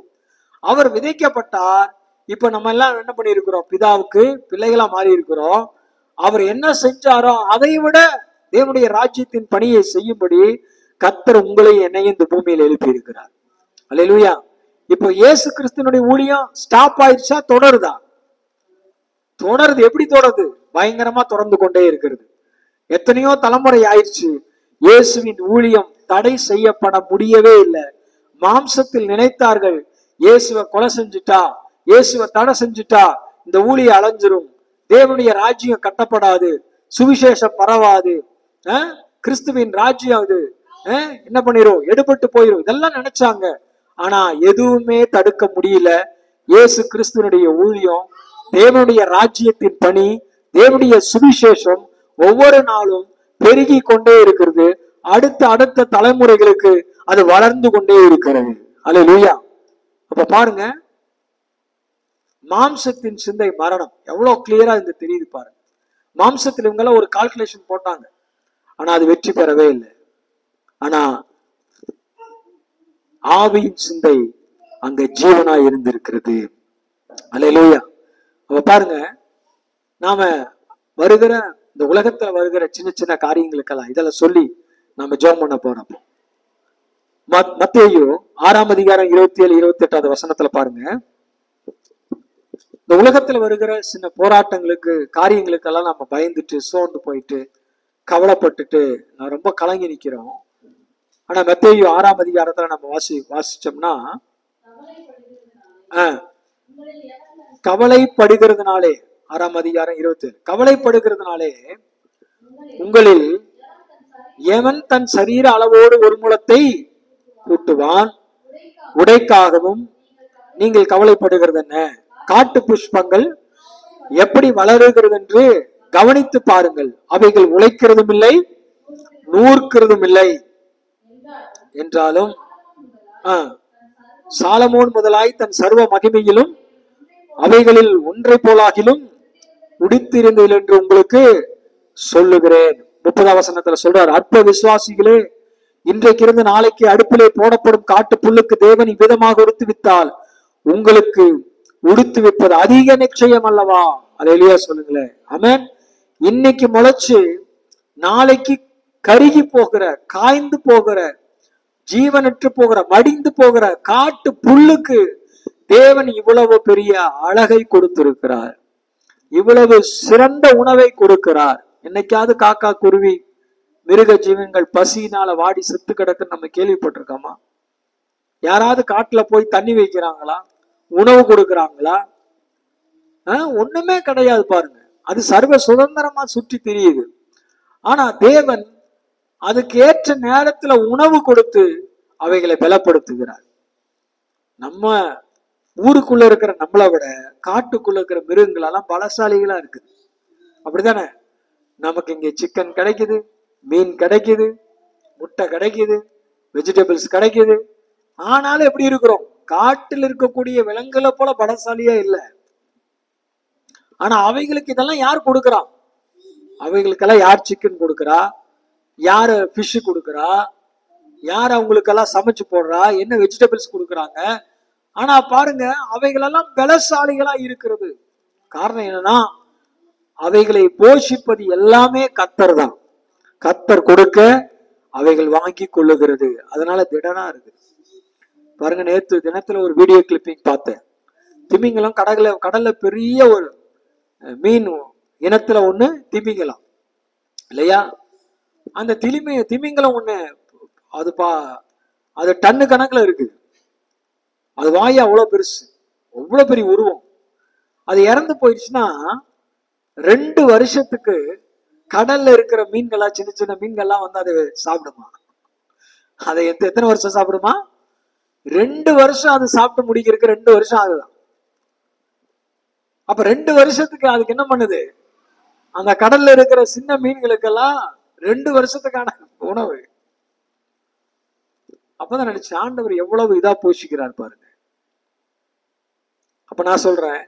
அவர் விதைக்கப்பட்டார். இப்ப நம்ம எல்லாம் என்ன பண்ணி இருக்கிறோம், பிதாவுக்கு பிள்ளைகளா மாறி இருக்கிறோம். அவர் என்ன செஞ்சாரோ அதை விட தேவனுடைய ராஜ்யத்தின் பணியை செய்யும்படி கர்த்தர் உங்களை என்னையும் இந்த பூமியில் எழுப்பி இருக்கிறார். அல்லேலூயா. இப்போ இயேசு கிறிஸ்துனுடைய ஊழியம் ஸ்டாப் ஆயிடுச்சா, தொடருதா? தொடருது. எப்படி தொடருது? பயங்கரமா தொடர்ந்து கொண்டே இருக்கிறது. எத்தனையோ தலைமுறை ஆயிடுச்சு, இயேசுவின் ஊழியம் தடை செய்யப்பட முடியவே இல்லை. மாம்சத்தில் நினைத்தார்கள், இயேசுவை கொலை செஞ்சுட்டா, இயேசுவை தடை செஞ்சுட்டா இந்த ஊழியம் அலைஞ்சிரும், தேவனுடைய ராஜ்யம் கட்டப்படாது, சுவிசேஷம் பரவாது, கிறிஸ்துவின் ராஜ்யம் அது என்ன பண்ணிரும், எடுபட்டு போயிரும், இதெல்லாம் நினைச்சாங்க. ஆனா எதுவுமே தடுக்க முடியல. இயேசு கிறிஸ்துவனுடைய ஊழியம், தேவனுடைய ராஜ்யத்தின் பணி, தேவனுடைய சுவிசேஷம் ஒவ்வொரு நாளும் பெருகி கொண்டே இருக்கிறது. அடுத்த தலைமுறைகளுக்கு அது வளர்ந்து கொண்டே இருக்கிறது. அல்லேலூயா. அப்ப பாருங்க, மாம்சத்தின் சிந்தை மரணம். எவ்வளவு கிளியரா இந்த தெரியுது பாருங்க. மாம்சத்தில் இவங்க ஒரு கால்குலேஷன் போட்டாங்க, ஆனா அது வெற்றி பெறவே இல்லை. ஆனா ஆவியின் சிந்தை அங்க ஜீவனாய் இருந்திருக்கிறது. அல்லேலூயா. அப்ப பாருங்க, நாம வருகிற இந்த உலகத்துல வருகிற சின்ன சின்ன காரியங்களுக்கெல்லாம் இதெல்லாம் சொல்லி நாம ஜெபம் பண்ண போறோம். மத்தேயு 6ஆம் அதிகாரம் 27, 28 வசனத்துல பாருங்க, இந்த உலகத்துல வருகிற சின்ன போராட்டங்களுக்கு காரியங்களுக்கெல்லாம் நம்ம பயந்துட்டு சோர்ந்து போயிட்டு கவலைப்பட்டுட்டு நான் ரொம்ப கலங்கி நிக்கிறோம். ஆனா மத்தேயு 6ஆம் அதிகாரத்துல நம்ம வாசிச்சோம்னா, கவலைப்படுகிறதுனாலே, 6ஆம் அதிகாரம் 27, கவலைப்படுகிறதுனாலே உங்களில் எவன் தன் சரீர அளவோடு ஒரு முழத்தை கூட்டுவான், உடைக்காகவும் நீங்கள் கவலைப்படுகிறது என்ன? காட்டு புஷ்பங்கள் எப்படி வளருகிறது என்று கவனித்து பாருங்கள், அவைகள் உழைக்கிறதும் இல்லை நூற்கிறதும் இல்லை என்றாலும் சாலமோன் முதலாய் தன் சர்வ மகிமையிலும் அவைகளில் ஒன்றை போலாகிலும் உடித்திருந்தது என்று உங்களுக்கு சொல்லுகிறேன். 30ஆம் வசனத்துல சொல்றார், அற்ப விசுவாசிகளே, இன்றைக்கு இருந்து நாளைக்கு அடுப்பிலே போடப்படும் காட்டு புல்லுக்கு தேவன் இவ்விதமாக உடுத்து வித்தால் உங்களுக்கு உடுத்து விப்பது அதிக நிச்சயம் அல்லவா? அல்லேலூயா சொல்லுங்களேன். ஆமென். இன்னைக்கு முளைச்சு நாளைக்கு கருகி போகிற, காய்ந்து போகிற, ஜீவனற்று போகிற, மடிந்து போகிற காட்டு புல்லுக்கு தேவன் இவ்வளவு பெரிய அழகை கொடுத்திருக்கிறார், இவ்வளவு சிறந்த உணவை கொடுக்கிறார். என்னைக்காவது காக்கா குருவி மிருக ஜீவன்கள் பசியினால வாடி செத்து கிடக்குன்னு நம்ம கேள்விப்பட்டிருக்கோமா? யாராவது காட்டுல போய் தண்ணி வைக்கிறாங்களா, உணவு கொடுக்கறாங்களா? ஒண்ணுமே கிடையாது. பாருங்க, அது சர்வ சுதந்திரமா சுற்றி தெரியுது. ஆனா தேவன் அதுக்கு ஏற்ற நேரத்துல உணவு கொடுத்து அவைகளை பலப்படுத்துகிறார். நம்ம ஊருக்குள்ள இருக்கிற நம்மளை விட காட்டுக்குள்ள இருக்கிற மிருகங்கள் எல்லாம் பலசாலிகளா இருக்குது. அப்படித்தானே? நமக்கு இங்க சிக்கன் கிடைக்குது, மீன் கிடைக்குது, முட்டை கிடைக்குது, வெஜிடபிள்ஸ் கிடைக்குது. ஆனாலும் எப்படி இருக்கிறோம்? காட்டில் இருக்கக்கூடிய விலங்குகளை போல பலசாலியா இல்லை. ஆனா அவைகளுக்கு இதெல்லாம் யார் கொடுக்கறா? அவைகளுக்கெல்லாம் யார் சிக்கன் கொடுக்கறா, யாரு ஃபிஷ் கொடுக்கறா, யார் அவங்களுக்கெல்லாம் சமைச்சு போடுறா, என்ன வெஜிடபிள்ஸ் கொடுக்குறாங்க. ஆனா பாருங்க, அவைகளெல்லாம் பலசாலிகளா இருக்கிறது. காரணம் என்னன்னா, அவைகளை போஷிப்பது எல்லாமே கர்த்தர் தான். கர்த்தர் கொடுக்க அவைகள் வாங்கி கொள்ளுகிறது. அதனால திடனா இருக்கு. பாருங்க, நேற்று தினத்துல ஒரு வீடியோ கிளிப்பிங் பார்த்தேன். திமிங்கலம் கடல்ல பெரிய ஒரு மீன் இனத்துல ஒண்ணு திமிங்கலம் இல்லையா? அந்த திமிங்கலம் ஒண்ணு அது டன்னு கணக்குல இருக்கு. அது வாய் அவ்வளவு பெருசு, அவ்வளவு பெரிய உருவம். அது இறந்து போயிடுச்சுன்னா 2 வருஷத்துக்கு கடல்ல இருக்கிற மீன்களா, சின்ன சின்ன மீன்கள்லாம் வந்து அதை சாப்பிடுமா. அதை எத்தனை வருஷம் சாப்பிடுமா? 2 வருஷம் அது சாப்பிட்டு முடிக்கிறதுக்கு 2 வருஷம் ஆகுதான். அப்ப 2 வருஷத்துக்கு அதுக்கு என்ன பண்ணுது? அந்த கடல்ல இருக்கிற சின்ன மீன்களுக்கெல்லாம் 2 வருஷத்துக்கான உணவு. அப்பதான் நினைச்சு ஆண்டவர் எவ்வளவு இதா போஷிக்கிறார் பாருங்க. அப்ப நான் சொல்றேன்,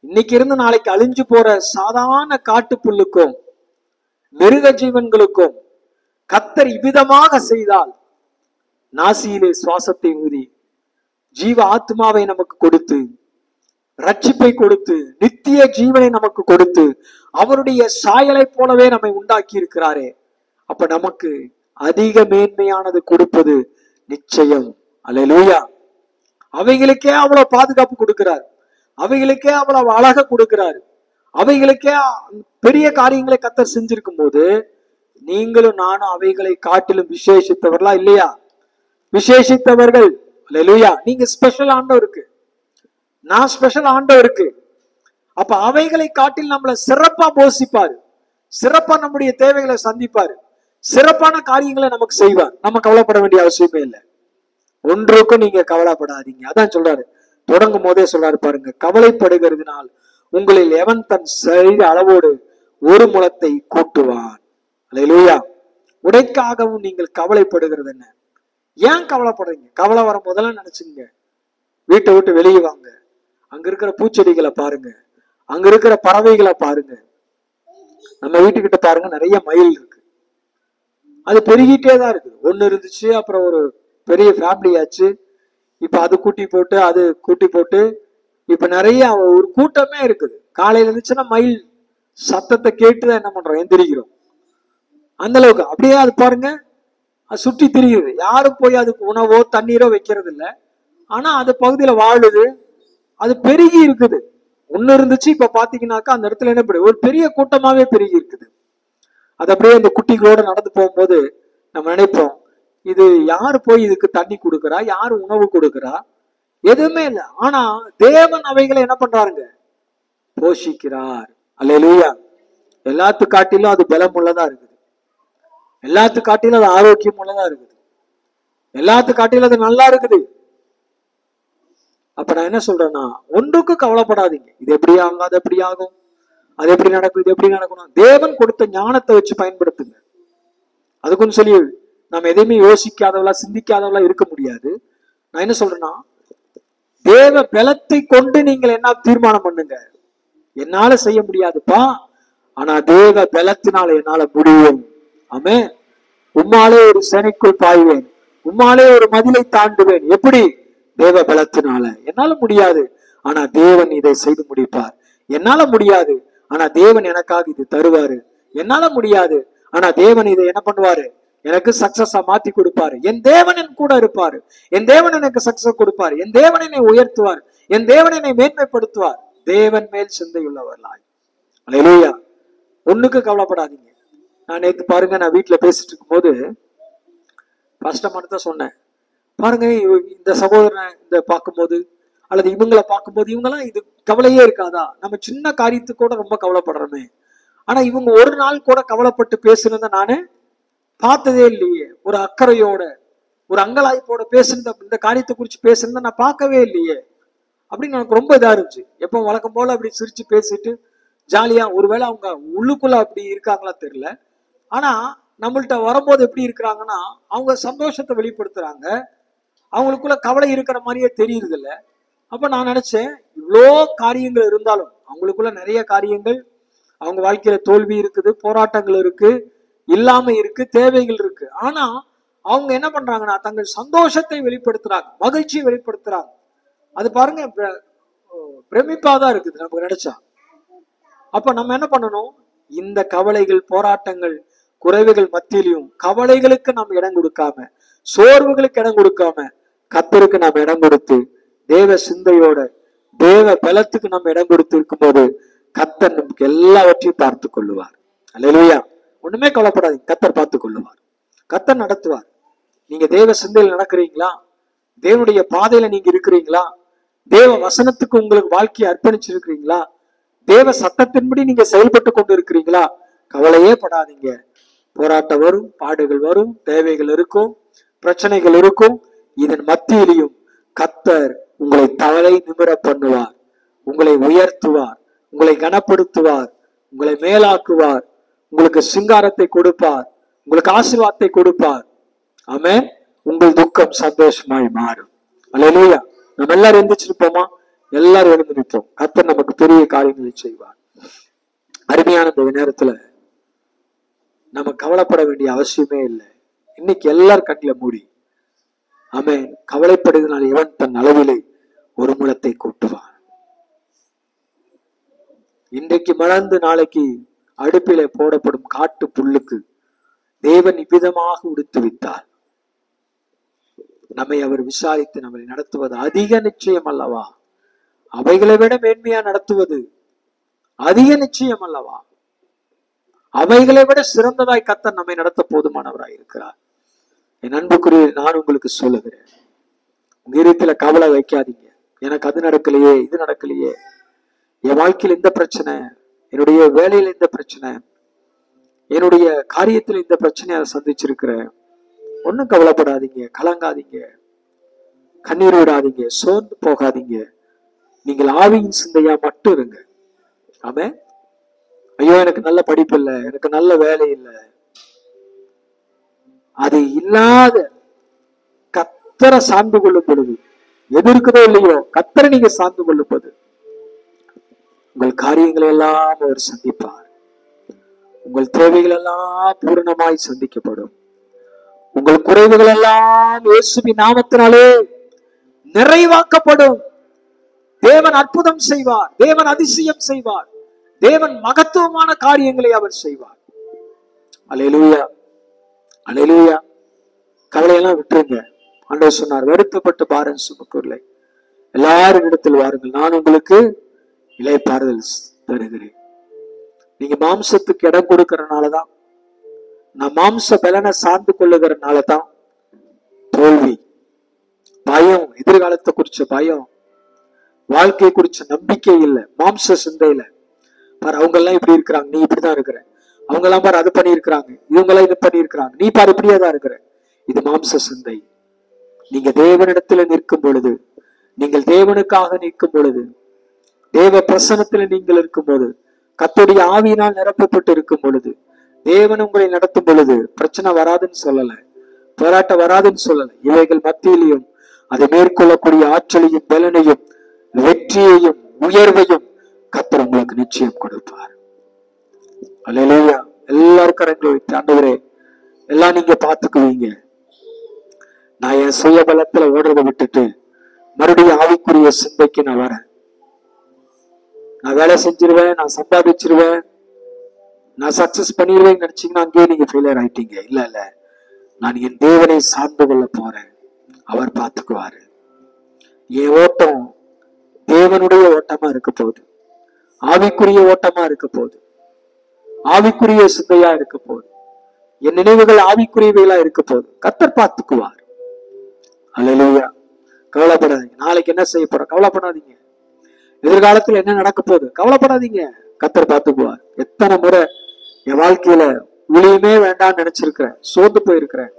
இன்னைக்கு இருந்து நாளைக்கு அழிஞ்சு போற சாதாரண காட்டு புல்லுக்கும் மிருக ஜீவன்களுக்கும் கர்த்தர் இவ்விதமாக செய்தால், நாசியிலே சுவாசத்தை ஊதி ஜீவ ஆத்மாவை நமக்கு கொடுத்து, ரட்சிப்பை கொடுத்து, நித்திய ஜீவனை நமக்கு கொடுத்து, அவருடைய சாயலை போலவே நம்மை உண்டாக்கி இருக்கிறாரே, அப்ப நமக்கு அதிக மேன்மையானது கொடுப்பது நிச்சயம். அல்லேலூயா. அவைகளுக்கே அவ்வளவு பாதுகாப்பு கொடுக்கிறார், அவைகளுக்கே அவ்வளவு அழக கொடுக்கிறார், அவைகளுக்கே பெரிய காரியங்களை கர்த்தர் செஞ்சிருக்கும் போது நீங்களும் நானும் அவைகளை காட்டிலும் விசேஷித்தவர்களா இல்லையா? விசேஷித்தவர்கள். அல்லேலூயா. நீங்க ஸ்பெஷல் ஆண்டவருக்கு, நான் ஸ்பெஷல் ஆண்டவருக்கு. அப்ப அவைகளை காட்டில் நம்மளை சிறப்பா போஷிப்பாரு, சிறப்பா நம்முடைய தேவைகளை சந்திப்பாரு, சிறப்பான காரியங்களை நமக்கு செய்வார். நம்ம கவலைப்பட வேண்டிய அவசியமே இல்லை. ஒன்றுக்கும் நீங்க கவலைப்படாதீங்க. அதான் சொல்றாரு, தொடங்கும் போதே சொல்றாரு பாருங்க, கவலைப்படுகிறதுனால் உங்களில் எவன் தன் சரீர அளவோடு ஒரு முழத்தை கூட்டுவான். அல்லேலூயா. உடைக்காகவும் நீங்கள் கவலைப்படுகிறது என்ன? ஏன் கவலைப்படுறீங்க? கவலை வர முதல்ல நினைச்சுங்க, வீட்டை விட்டு வெளியே வாங்க, அங்க இருக்கிற பூச்செடிகளை பாருங்க, அங்க இருக்கிற பறவைகளை பாருங்க. நம்ம வீட்டுக்கிட்ட பாருங்க, நிறைய மயில் இருக்கு, அது பெருகிட்டே தான் இருக்கு. ஒண்ணு இருந்துச்சு, அப்புறம் ஒரு பெரிய ஃபேமிலி ஆச்சு, இப்ப அது கூட்டி போட்டு அது கூட்டி போட்டு இப்ப நிறைய ஒரு கூட்டமே இருக்குது. காலையில இருந்துச்சுன்னா மயில் சத்தத்தை கேட்டுதான் என்ன பண்றோம், எந்திரிக்கிறோம். அந்த அளவுக்கு அப்படியே அது பாருங்க, அது சுற்றி திரியுது. யாரும் போய் அதுக்கு உணவோ தண்ணீரோ வைக்கிறது இல்லை. ஆனா அது பகுதியில வாழுது, அது பெருகி இருக்குது. ஒண்ணு இருந்துச்சு, இப்ப பாத்தீங்கன்னாக்கா அந்த இடத்துல என்ன ஒரு பெரிய கூட்டமாவே பெருகி இருக்குது. அது அப்படியே அந்த குட்டிகளோட நடந்து போகும்போது நம்ம நினைப்போம், இது யாரு போய் இதுக்கு தண்ணி கொடுக்கறா, யாரு உணவு கொடுக்கறா? எதுவுமே இல்லை. ஆனா தேவன் அவைகளை என்ன பண்றாருங்க, போஷிக்கிறார். அல்லேலூயா. எல்லாத்து காட்டிலும் அது பலம் உள்ளதா இருக்குது, எல்லாத்து காட்டிலும் அது ஆரோக்கியம் உள்ளதா இருக்குது, எல்லாத்து காட்டிலும் அது நல்லா இருக்குது. அப்ப நான் என்ன சொல்றேன்னா, ஒன்றுக்கும் கவலைப்படாதீங்க. இது எப்படி ஆகும், அது எப்படி ஆகும், அது எப்படி நடக்கும், இது எப்படி நடக்கணும். தேவன் கொடுத்த ஞானத்தை வச்சு பயன்படுத்துங்க. அதுக்குன்னு சொல்லி நம்ம எதையுமே யோசிக்காதவளா சிந்திக்காதவளா இருக்க முடியாது. நான் என்ன சொல்றேன்னா, தேவ பலத்தை கொண்டு நீங்கள் என்ன தீர்மானம் பண்ணுங்க, என்னால செய்ய முடியாதுப்பா, ஆனா தேவ பலத்தினால என்னால முடியும். ஆமே. உம்மாலே ஒரு சேனைக்குள் பாய்வேன், உம்மாலே ஒரு மதிலை தாண்டுவேன். எப்படி? தேவ பலத்தினால. என்னால முடியாது, ஆனா தேவன் இதை செய்து முடிப்பார். என்னால முடியாது, ஆனா தேவன் எனக்காக இது தருவாரு. என்னால முடியாது, ஆனா தேவன் இதை என்ன பண்ணுவாரு, எனக்கு சக்சஸா மாத்தி கொடுப்பாரு. என் தேவன் என் கூட இருப்பாரு, என் தேவன் எனக்கு சக்சஸ் கொடுப்பாரு, என் தேவன் என்னை உயர்த்துவார், என் தேவன் என்னை மேன்மைப்படுத்துவார். தேவன் மேல் சிந்தை உள்ளவர்களாய். அல்லேலூயா. ஒண்ணுக்கு கவலைப்படாதீங்க. நான் நேற்று பாருங்க, நான் வீட்டுல பேசிட்டு இருக்கும் போது ஃபர்ஸ்ட் மட்டும் சொன்னேன் பாருங்க, இந்த சகோதரனை இந்த பார்க்கும்போது அல்லது இவங்களை பார்க்கும்போது இவங்கெல்லாம் இது கவலையே இருக்காதா? நம்ம சின்ன காரியத்துக்கு கூட ரொம்ப கவலைப்படுறோமே, ஆனா இவங்க ஒரு நாள் கூட கவலைப்பட்டு பேசுனத நானு பார்த்ததே இல்லையே. ஒரு அக்கறையோட ஒரு அங்கலாய்ப்போட பேசுனத, இந்த காரியத்தை குறிச்சு பேசுனத நான் பார்க்கவே இல்லையே அப்படின்னு எனக்கு ரொம்ப இதா இருந்துச்சு. எப்போ வழக்கம் போல அப்படி சிரிச்சு பேசிட்டு ஜாலியா, ஒருவேளை அவங்க உள்ளுக்குள்ள அப்படி இருக்காங்களா தெரியல, ஆனா நம்மள்ட்ட வரும்போது எப்படி இருக்கிறாங்கன்னா, அவங்க சந்தோஷத்தை வெளிப்படுத்துறாங்க, அவங்களுக்குள்ள கவலை இருக்கிற மாதிரியே தெரியுது இல்ல. அப்ப நான் நினைச்சேன், இவ்வளோ காரியங்கள் இருந்தாலும் அவங்களுக்குள்ள நிறைய காரியங்கள், அவங்க வாழ்க்கையில தோல்வி இருக்குது, போராட்டங்கள் இருக்கு, இல்லாம இருக்கு, தேவைகள் இருக்கு. ஆனா அவங்க என்ன பண்றாங்கன்னா, தங்கள் சந்தோஷத்தை வெளிப்படுத்துறாங்க, மகிழ்ச்சியை வெளிப்படுத்துறாங்க. அது பாருங்க, பிரமிப்பாதான் இருக்குது நமக்கு நினைச்சா. அப்ப நம்ம என்ன பண்ணணும், இந்த கவலைகள், போராட்டங்கள், குறைவுகள் மத்தியிலையும் கவலைகளுக்கு நாம் இடம் கொடுக்காம, சோர்வுகளுக்கு இடம் கொடுக்காம, கர்த்தருக்கு நாம் இடம் கொடுத்து, தேவ சிந்தையோட தேவ பலத்துக்கு நம்ம இடம் கொடுத்து இருக்கும்போது கர்த்தர் நமக்கு எல்லாவற்றையும் பார்த்து கொள்ளுவார். அல்லேலூயா. ஒண்ணுமே கவலைப்படாதீங்க, கர்த்தர் பார்த்து கொள்ளுவார், கர்த்தர் நடத்துவார். நீங்க தேவ சிந்தையில் நடக்கிறீங்களா? தேவனுடைய பாதையில நீங்க இருக்கிறீங்களா? தேவ வசனத்துக்கு உங்களுக்கு வாழ்க்கையை அர்ப்பணிச்சிருக்கிறீங்களா? தேவ சட்டத்தின்படி நீங்க செயல்பட்டு கொண்டு இருக்கிறீங்களா? கவலையே படாதீங்க. போராட்டம் வரும், பாடுகள் வரும், தேவைகள் இருக்கும், பிரச்சனைகள் இருக்கும். இதன் மத்தியிலையும் கர்த்தர் உங்களை தலை நிமிர பண்ணுவார், உங்களை உயர்த்துவார், உங்களை கனப்படுத்துவார், உங்களை மேலாக்குவார், உங்களுக்கு சிங்காரத்தை கொடுப்பார், உங்களுக்கு ஆசீர்வாதத்தை கொடுப்பார். ஆமென். உங்கள் துக்கம் சந்தோஷமாய் மாறும். அல்லேலூயா. நம்ம எல்லாரும் எந்திரிச்சிருப்போமா? எல்லாரும் எழுந்து நிற்போம். கர்த்தர் நமக்கு பெரிய காரியங்களை செய்வார். அருமையான இந்த நேரத்துல நம்ம கவலைப்பட வேண்டிய அவசியமே இல்லை. இன்னைக்கு எல்லாரும் கண்ணில மூடி ஆமென். கவலைப்படுவதனால் எவன் தன் அளவிலே ஒரு முழத்தை கூட்டுவான். இன்றைக்கு மலர்ந்து நாளைக்கு அடுப்பிலே போடப்படும் காட்டு புல்லுக்கு தேவன் இவ்விதமாக உடுத்து வித்தார். நம்மை அவர் விசாரித்து நம்மை நடத்துவது அதிக நிச்சயம் அல்லவா? அவைகளை விட மேன்மையா நடத்துவது அதிக நிச்சயம் அல்லவா? அவைகளை விட சிறந்ததாய் கர்த்தர் நம்மை நடத்த போதுமானவராய் இருக்கிறார். என் அன்புக்குரிய நான் உங்களுக்கு சொல்லுகிறேன், உங்க இருதயத்துல கவலை வைக்காதீங்க. எனக்கு அது நடக்கலையே, இது நடக்கலையே, என் வாழ்க்கையில் இந்த பிரச்சனை, என்னுடைய வேலையில இந்த பிரச்சனை, என்னுடைய காரியத்துல இந்த பிரச்சனையை சந்திச்சிருக்கிறேன். ஒன்னும் கவலைப்படாதீங்க, கலங்காதீங்க, கண்ணீர் விடாதீங்க, சோர்ந்து போகாதீங்க. நீங்கள் ஆவியின் சிந்தையா மட்டும் இருங்க. ஆமென். ஐயோ எனக்கு நல்ல படிப்பு இல்லை, எனக்கு நல்ல வேலை இல்லை, அது இல்லாத கர்த்தரை சார்ந்து கொள்ளும் பொழுது, எது இருக்குதோ இல்லையோ கர்த்தரை நீங்க சார்ந்து கொள்ளும் போது உங்கள் காரியங்களை எல்லாம் அவர் சந்திப்பார். உங்கள் தேவைகள் எல்லாம் பூரணமாய் சந்திக்கப்படும். உங்கள் குறைவுகள் எல்லாம் இயேசுவின் நாமத்தினாலே நிறைவாக்கப்படும். தேவன் அற்புதம் செய்வார், தேவன் அதிசயம் செய்வார், தேவன் மகத்துவமான காரியங்களை அவர் செய்வார். அல்லேலூயா, அல்லேலூயா. கவலையெல்லாம் விட்டுருங்க. ஆண்டவர் சொன்னார், வருத்தப்பட்டு பாரம் சுமக்கவில்லை, எல்லாரும் இடத்தில் வாருங்கள், நான் உங்களுக்கு இளைப்பாறுதல் தருகிறேன். நீங்க மாம்சத்துக்கு இடம் கொடுக்கறதுனாலதான், நான் மாம்ச பலனை சார்ந்து கொள்ளுகிறதுனாலதான் தோல்வி, பயம், எதிர்காலத்தை குறிச்ச பயம், வாழ்க்கையை குறிச்ச நம்பிக்கை இல்லை, மாம்ச சிந்தையில பாரு அவங்க எல்லாம் இப்படி இருக்கிறாங்க, நீ இப்படிதான் இருக்கிற, அவங்க எல்லாம் பாரு அது பண்ணி இருக்கிறாங்க, இவங்க எல்லாம் இது பண்ணி இருக்கிறாங்க, நீ பாரு இப்படியேதான் இருக்கிற. இது மாம்ச சிந்தை. நீங்க தேவனிடத்துல நிற்கும் பொழுது, நீங்கள் தேவனுக்காக நிற்கும் பொழுது, தேவ பிரசன்னத்துல நீங்கள் இருக்கும் போது, கர்த்தருடைய ஆவியினால் நிரப்பப்பட்டு இருக்கும் பொழுது, தேவன் உங்களை நடத்தும் பொழுது பிரச்சனை வராதுன்னு சொல்லல, போராட்டம் வராதுன்னு சொல்லல. இவைகள் மத்தியிலையும் அதை மேற்கொள்ளக்கூடிய ஆற்றலையும் பலனையும் வெற்றியையும் உயர்வையும் கர்த்தர் உங்களுக்கு நிச்சயம் கொடுப்பார். அல்லேலூயா. எல்லாரும் கரங்களை வைத்து, ஆண்டவரே எல்லாம் நீங்க பாத்துக்குவீங்க, நான் என் சுய பலத்துல ஓடுறதை விட்டுட்டு மறுபடியும் ஆவிக்குரிய சிந்தைக்கு நான் வரேன். நான் வேலை செஞ்சிருவேன், நான் சம்பாதிச்சிருவேன், நான் சக்சஸ் பண்ணிடுவேன் நினைச்சீங்கன்னா அங்கேயே நீங்க ஃபெயிலியர் ஆயிட்டீங்க. இல்ல இல்ல, நான் என் தேவனை சார்ந்து கொள்ள போறேன், அவர் பார்த்துக்குவாரு. என் ஓட்டம் தேவனுடைய ஓட்டமா இருக்க போகுது, ஆவிக்குரிய ஓட்டமா இருக்க போகுது, ஆவிக்குரிய சிந்தையா இருக்க போகுது, என் நினைவுகள் ஆவிக்குரியவைகளா இருக்க போகுது. கர்த்தர் பார்த்துக்குவார். அல்லேலூயா. கவலைப்படாதீங்க. நாளைக்கு என்ன செய்ய போறோம் கவலைப்படாதீங்க. எதிர்காலத்துல என்ன நடக்க போகுது கவலைப்படாதீங்க. கர்த்தர் பார்த்துக்குவார். எத்தனை முறை என் வாழ்க்கையில ஊழியமே வேண்டாம்னு நினைச்சிருக்கிறேன், சோர்ந்து போயிருக்கிறேன்.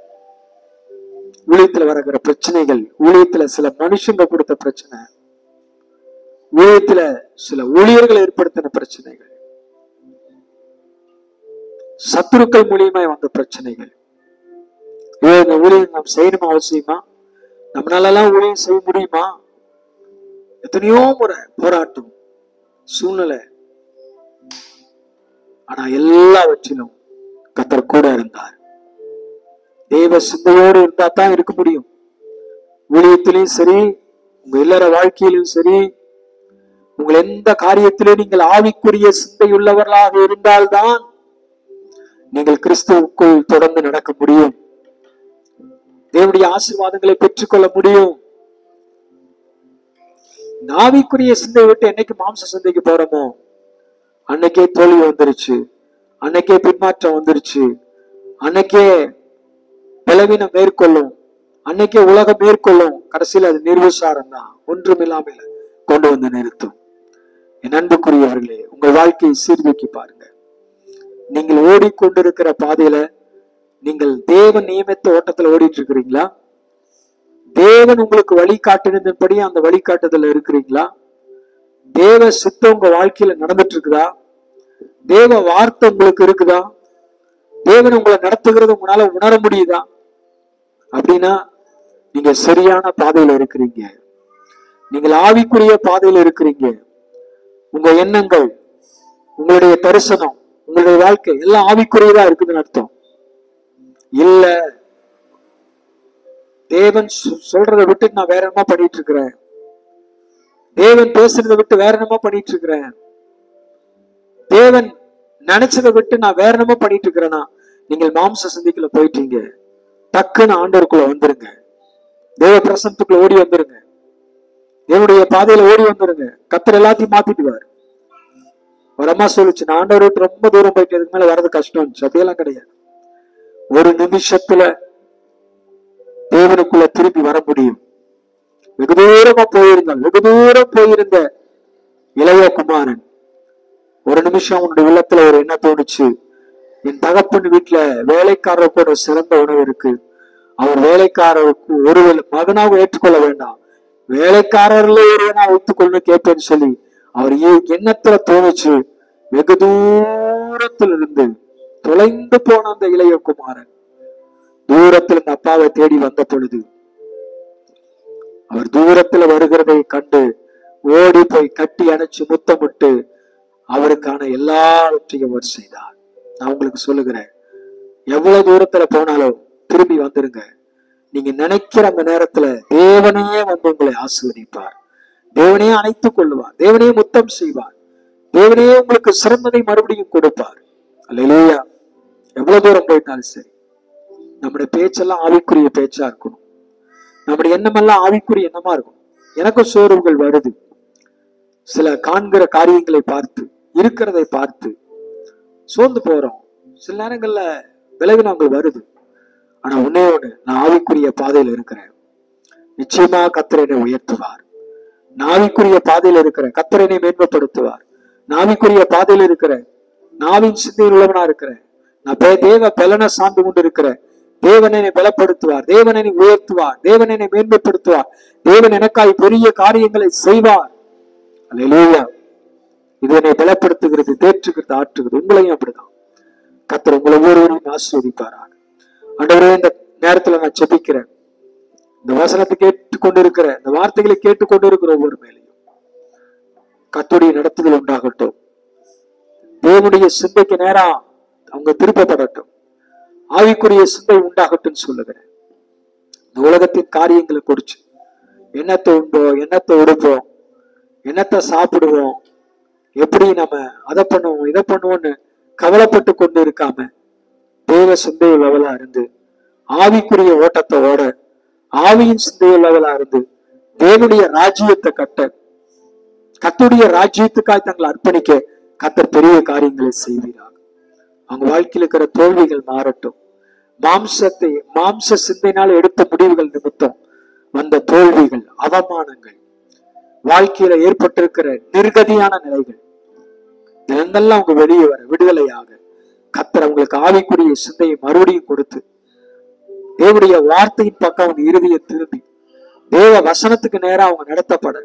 ஊழியத்துல வருகிற பிரச்சனைகள், ஊழியத்துல சில மனுஷங்க கொடுத்த பிரச்சனை, ஊழியத்துல சில ஊழியர்கள் ஏற்படுத்தின பிரச்சனைகள், சத்துருக்கள் மூலியமா வந்த பிரச்சனைகள். இந்த ஊழியம் நாம் செய்யணுமா அவசியமா? நம்மளால எல்லாம் ஊழியம் செய்ய முடியுமா? எத்தனையோ முறை போராட்டம், சூழ்நிலை, ஆனா எல்லாவற்றிலும் கர்த்தர் கூட இருந்தார். தேவ சிந்தையோடு இருந்தா தான் இருக்க முடியும். ஊழியத்திலையும் சரி, உங்க இல்லற வாழ்க்கையிலும் சரி, உங்கள் எந்த காரியத்திலும் நீங்கள் ஆவிக்குரிய சிந்தையுள்ளவர்களாக இருந்தால்தான் நீங்கள் கிறிஸ்துவுக்குள் தொடர்ந்து நடக்க முடியும், தேவனுடைய ஆசீர்வாதங்களை பெற்றுக்கொள்ள முடியும். ஆவிக்குரிய சிந்தை விட்டு என்னைக்கு மாம்ச சிந்தைக்கு போறோமோ அன்னைக்கே தோல்வி வந்துருச்சு, அன்னைக்கே பின்மாற்றம் வந்துருச்சு, அன்னைக்கே பலவீனம் மேற்கொள்ளும், அன்னைக்கே உலகம் மேற்கொள்ளும். கடைசியில் அது நிர்விசாரம் தான், ஒன்றுமில்லாமல் கொண்டு வந்து நிறுத்தும். என் அன்புக்குரியவர்களே, உங்கள் வாழ்க்கையை சீர்தூக்கி பாருங்க. நீங்கள் ஓடிக்கொண்டிருக்கிற பாதையில நீங்கள் தேவன் நியமித்த ஓட்டத்துல ஓடிட்டு இருக்கிறீங்களா? தேவன் உங்களுக்கு வழிகாட்டினபடி அந்த வழிகாட்டுதல இருக்கிறீங்களா? தேவ சித்தம் உங்க வாழ்க்கையில நடந்துட்டு இருக்குதா? தேவ வார்த்தை உங்களுக்கு இருக்குதா? தேவன் உங்களை நடத்துகிறது உங்களால உணர முடியுதா? அப்படின்னா நீங்க சரியான பாதையில இருக்கிறீங்க. நீங்கள் ஆவிக்குரிய பாதையில இருக்கிறீங்க. உங்க எண்ணங்கள், உங்களுடைய தரிசனம், உங்களுடைய வாழ்க்கை எல்லாம் ஆவிக்குரியதா இருக்குதுன்னு அர்த்தம் இல்ல. தேவன் சொல்றதை விட்டு நான் வேற என்னமா பண்ணிட்டு இருக்கிறேன், தேவன் பேசுறதை விட்டு வேற என்னமா பண்ணிட்டு இருக்கிறேன், தேவன் நினைச்சதை விட்டு நான் வேற என்னமா பண்ணிட்டு இருக்கிறேன்னா நீங்கள் மாம்ச சிந்திக்குள்ள போயிட்டீங்க. டக்குன்னு ஆண்டவருக்குள்ள வந்துருங்க. தேவ பிரசனத்துக்குள்ள ஓடி வந்துருங்க. தேவனுடைய பாதையில ஓடி வந்துருங்க. கர்த்தர் எல்லாத்தையும் மாத்திடுவார். ஒரு அம்மா சொல்லுச்சு, நான் ஆண்டவரை விட்டு ரொம்ப தூரம் போயிட்டு இதுக்கு மேல வர்றது கஷ்டம் இருந்துச்சு. அப்படியெல்லாம் கிடையாது. ஒரு நிமிஷத்துல தேவனுக்குள்ள திருப்பி வர முடியும். வெகு தூரம் போயிருந்த இளைய குமாரன் ஒரு நிமிஷம் அவனுடைய உள்ளத்துல ஒரு எண்ணம் தோணுச்சு, என் தகப்பன் வீட்டுல வேலைக்காரருக்கு ஒரு சிறந்த உணவு இருக்கு, அவர் வேலைக்காரருக்கு ஒரு மகனாக ஏற்றுக்கொள்ள வேண்டாம், வேலைக்காரர்ல ஒருவனா ஒத்துக்கொள்ளு கேட்பேன்னு சொல்லி அவர் எண்ணத்துல தோணுச்சு. வெகு தூரத்துல இருந்து தொலைந்து போன அந்த இளைய குமாரன் தூரத்தில் இந்த அப்பாவை தேடி வந்த பொழுது அவர் தூரத்துல வருகிறதை கண்டு ஓடி போய் கட்டி அணைச்சு முத்தமிட்டு அவருக்கான எல்லாவற்றையும் அவர் செய்தார். நான் உங்களுக்கு சொல்லுகிறேன், எவ்வளவு தூரத்துல போனாலும் திரும்பி வந்துருங்க. நீங்க நினைக்கிற அந்த நேரத்துல தேவனே வந்து உங்களை ஆசீர்வதிப்பார். தேவனே அணைத்துக் கொள்ளுவார். தேவனே முத்தம் செய்வார். தேவனே உங்களுக்கு சிறந்ததை மறுபடியும் கொடுப்பார். அல்லேலூயா. எவ்வளவு தூரம் போயிட்டாலும் சரி, நம்முடைய பேச்செல்லாம் ஆவிக்குரிய பேச்சா இருக்கணும். நம்முடைய எண்ணமெல்லாம் ஆவிக்குரிய எண்ணமா இருக்கும். எனக்கும் சோர்வுகள் வருது. சில காண்கிற காரியங்களை பார்த்து, இருக்கிறதை பார்த்து சோர்ந்து போறோம். சில நேரங்கள்ல விளைவினங்கள் வருது. ஆனா ஒன்னே ஒண்ணு, நான் ஆவிக்குரிய பாதையில இருக்கிறேன். நிச்சயமா கர்த்தர் என்னை உயர்த்துவார். நாவிக்குரிய பாதையில இருக்கிறேன், கர்த்தர் என்னை மேன்மைப்படுத்துவார். நாவிக்குரிய பாதையில இருக்கிறேன், நாவின் சிந்தையில் உள்ளவனா இருக்கிறேன். நான் தேவ பலனை சார்ந்து கொண்டு இருக்கிறேன். தேவன் என்னை பலப்படுத்துவார். தேவன் என்னை உயர்த்துவார். தேவன் என்னை மேன்மைப்படுத்துவார். தேவன் எனக்காய் பெரிய காரியங்களை செய்வார். அல்லேலூயா. இது என்னை பலப்படுத்துகிறது, தேற்றுகிறது, ஆற்றுகிறது. உங்களையும் அப்படிதான். கர்த்தர் உங்களை ஒவ்வொருவரையும் ஆசீர்வதிப்பாராக. ஆண்டவரே, இந்த நேரத்துல நான் ஜெபிக்கிறேன். இந்த வசனத்தை கேட்டுக்கொண்டிருக்கிற, இந்த வார்த்தைகளை கேட்டுக்கொண்டிருக்கிற ஒவ்வொரு மேலையும் கர்த்தருடைய நடத்துதல் உண்டாகட்டும். தேவனுடைய சிந்தைக்கு நேரா அவங்க திருப்பப்படட்டும். ஆவிக்குரிய சிந்தை உண்டாகட்டும் சொல்லுகிறேன். இந்த உலகத்தின் காரியங்களை குறிச்சு என்னத்தை உண்போம், என்னத்தை உடுப்போம், என்னத்தை சாப்பிடுவோம், எப்படி நம்ம அதை பண்ணுவோம் இதை பண்ணுவோம்னு கவலைப்பட்டு கொண்டு இருக்காம தேவ சிந்தை உள்ளவளா இருந்து ஆவிக்குரிய ஓட்டத்தை ஓட, ஆவியின் சிந்தை உள்ளவளா இருந்து தேவனுடைய ராஜ்யத்தை கட்ட, கர்த்தருடைய ராஜ்யத்துக்காய் தங்களை அர்ப்பணிக்க கர்த்தர் பெரிய காரியங்களை செய்வீராக. அவங்க வாழ்க்கையில் இருக்கிற தோல்விகள் மாறட்டும். மாம்ச சிந்தையினால் எடுத்த முடிவுகள் நிமித்தம் வந்த தோல்விகள், அவமானங்கள், வாழ்க்கையில ஏற்பட்டிருக்கிற நிர்கதியான நிலைகள், இதெல்லாம் அவங்க வெளியே வர விடுதலையாக கர்த்தர் அவங்களுக்கு ஆவிக்குரிய சிந்தையை மறுபடியும் கொடுத்து தேவனுடைய வார்த்தையின் பக்கம் அவங்க இறுதியை திரும்பி தேவ வசனத்துக்கு நேரம் அவங்க நடத்தப்பட,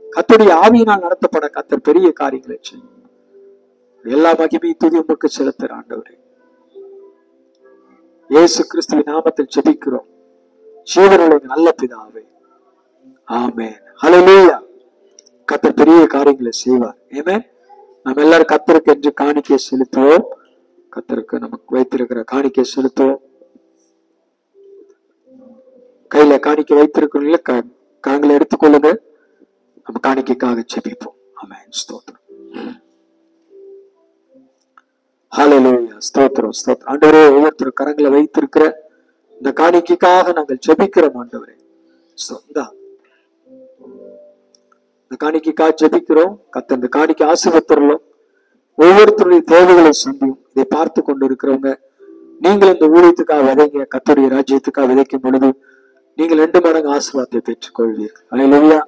கர்த்தருடைய ஆவியினால் நடத்தப்பட கர்த்தர் பெரிய காரியங்களை செய்யும். எல்லா மகிமையும் துதி உமக்கு செலுத்துற ஆண்டவரே, இயேசு கிறிஸ்துவின் நாமத்தில் ஜெபிக்கிறோம் ஜீவனுள்ள நல்ல பிதாவே, ஆமென். ஹல்லேலூயா. கர்த்தர் பெரிய காரியங்களை செய்வார். ஆமென். நம்ம எல்லாரும் கர்த்தருக்கு என்று காணிக்கை செலுத்துவோம். கர்த்தருக்கு நமக்கு வைத்திருக்கிற காணிக்கை செலுத்துவோம். கையில காணிக்கை வைத்திருக்கிறீங்கள, கரங்களை எடுத்துக்கொள்ளுங்க. நம்ம காணிக்கைக்காக ஜெபிப்போம். ஆமென். ஸ்தோத்திரம். ஹல்லேலூயா. ஸ்தோத்திரம், ஸ்தோத்திரம். ஆண்டவரே, ஒவ்வொருத்தரும் கரங்களை வைத்திருக்கிற இந்த காணிக்கைக்காக நாங்கள் ஜெபிக்கிறோம். ஆண்டவரே, இந்த காணிக்கைக்காக ஜெபிக்கிறோம். கர்த்தர் இந்த காணிக்கை ஆசீர்வதித்தருளும். ஒவ்வொருத்தருடைய தேவைகளை சந்தியும். இதை பார்த்து கொண்டு இருக்கிறவங்க, நீங்கள் இந்த ஊழியத்துக்காக விதைங்க. கர்த்தருடைய ராஜ்யத்துக்காக விதைக்கும் பொழுது நீங்கள் 2 மடங்கு ஆசீர்வாதத்தை பெற்றுக்கொள்வீர்கள். ஹல்லேலூயா.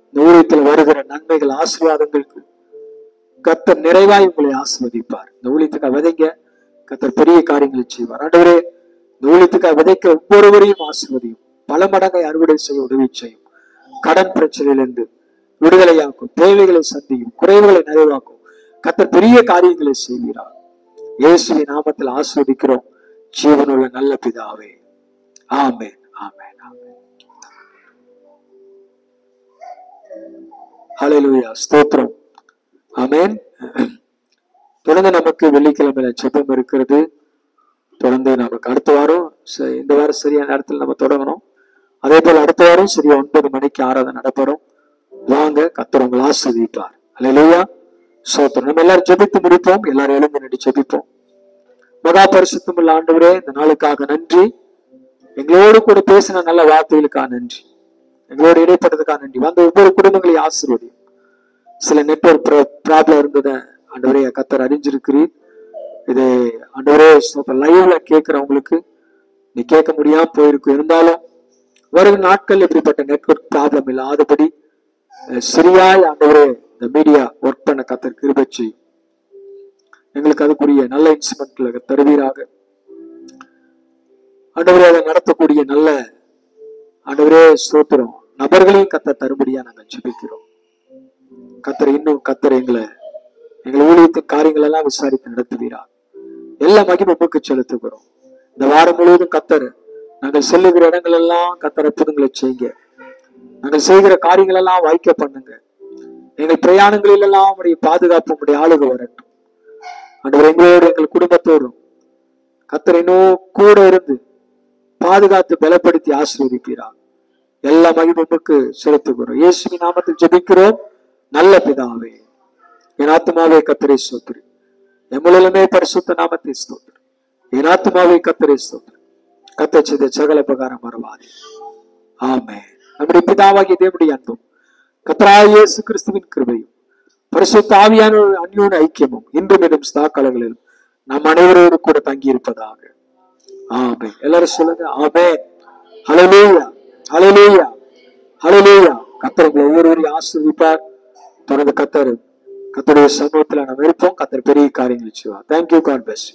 இந்த ஊழியத்தில் வருகிற நன்மைகள், ஆசீர்வாதங்களுக்கு கர்த்தர் நிறைவாய் உங்களை ஆசீர்வதிப்பார். இந்த ஊழியத்துக்காக விதைங்க. கர்த்தர் பெரிய காரியங்களை செய்வார். ஆண்டவரே, இந்த ஊழியத்துக்காக விதைக்க ஒவ்வொருவரையும் ஆசீர்வதியும், பல மடங்கை அறுவடை செய்ய உதவி செய்யும். கடன் பிரச்சனையிலிருந்து விடுதலையாக்கும், தேவைகளை சந்தியும், குறைவுகளை நிறைவாக்கும். கர்த்தர் பெரிய காரியங்களை செய்கிறார். இயேசுவின் நாமத்தில் ஆசீர்வதிக்கிறோம் ஜீவனுள்ள நல்ல பிதாவே. ஆமென், ஆமென், ஆமென். ஹல்லேலூயா, ஸ்தோத்திரம். ஆமென். தொடர்ந்து நமக்கு வெள்ளிக்கிழமையில ஜெபம் இருக்கிறது. தொடர்ந்து நமக்கு அடுத்த வாரம், இந்த வாரம் சரியான நேரத்தில் நம்ம தொடங்கணும். அதே போல அடுத்த வாரம் சரியா 9 மணிக்கு ஆராதனை நடைபெறும். வாங்க, கர்த்தர் உங்களை ஆசீர்வதிப்பார். ஹல்லேலூயா, ஸ்தோத்திரம். நம்ம எல்லாரும் ஜெபித்து முடிப்போம். எல்லாரும் எழுந்து நின்று ஜெபிப்போம். மகா பரிசுத்தமுள்ள ஆண்டவரே, இந்த நாளுக்காக நன்றி. எங்களோடு கூட பேசின நல்ல வார்த்தைகளுக்காக நன்றி. எங்களோடு இடைப்பட்டதுக்காக நன்றி. வந்த ஒவ்வொரு குடும்பங்களையும் ஆசீர்வதி. சில நெட்வொர்க் ப்ராப்ளம் இருந்ததை ஆண்டவரே கர்த்தர் அறிஞ்சிருக்கிறீர். இது ஆண்டவரே லைவ்ல கேட்கிறவங்களுக்கு நீ கேட்க முடியாம போயிருக்கு. இருந்தாலும் வரும் நாட்கள் இப்படிப்பட்ட நெட்வொர்க் ப்ராப்ளம் இல்லாதபடி சரியாய் ஆண்டவரே இந்த மீடியா ஒர்க் பண்ண கர்த்தர் கிருபை செய்யும். எங்களுக்கு அதுக்குரிய நல்ல இன்ஸ்ட்ருமெண்ட்ல தருவீராக. ஆண்டவரே, அதை நடத்தக்கூடிய நல்ல ஆண்டவரே ஸ்தோத்திரம் நபர்களையும் கர்த்தர் தரும்படியா நாங்கள் ஜெபிக்கிறோம். கர்த்தர் இன்னும் கர்த்தர் எங்கள் ஊழியத்தின் காரியங்கள் எல்லாம் விசாரித்து நடத்துவீராக. எல்லா மகிமைக்கு செலுத்துகிறோம். இந்த வாரம் முழுவதும் கர்த்தர் நாங்கள் செல்லுகிற இடங்கள் எல்லாம் கர்த்தர் அற்புதங்களை செய்யுங்க. நாங்கள் செய்கிற காரியங்கள் எல்லாம் வாய்க்க பண்ணுங்க. எங்கள் பிரயாணங்களில் எல்லாம் உடைய பாதுகாப்பு, உடைய ஆளுகை வரட்டும். ஆண்டவர், எங்களோடு எங்கள் குடும்பத்தோடும் கர்த்தர் இன்னும் கூட இருந்து பாதுகாத்து பலப்படுத்தி ஆசீர்வதிப்பீராக. எல்லா மகிமைக்கு செலுத்துகிறோம். இயேசுவின் நாமத்தில் ஜெபிக்கிறோம் நல்ல பிதாவே. என் ஆத்துமாவே கர்த்தரை ஸ்தோத்திரி, எம்முழுமே பரிசுத்த நாமத்தை ஸ்தோத்திரி. என் ஆத்துமாவே கர்த்தரை ஸ்தோத்திரி. கர்த்தர் செய்த சகல உபகாரம் மறவாதே. ஆமென். நம்முடைய பிதாவாகிய தேவனுடைய அன்பும் கர்த்தராகிய இயேசு கிறிஸ்துவின் கிருபையும் பரிசுத்த ஆவியானவரின் அந்யோன்ய ஐக்கியமும் இன்றும் இன்னும் சதா காலங்களிலும் நம் அனைவரோடு கூட தங்கி இருப்பதாக. ஆமென். எல்லாரும் சொல்லுங்க ஆமென். ஹல்லேலூயா, ஹல்லேலூயா, ஹல்லேலூயா. கர்த்தர் உங்களை ஒவ்வொருவரையும் ஆசீர்வதிப்பார். தொடர்ந்து கர்த்தருடைய சமூகத்துல நாம் இருப்போம். கர்த்தர் பெரிய காரியங்களை செய்வார். தேங்க்யூ. God bless you.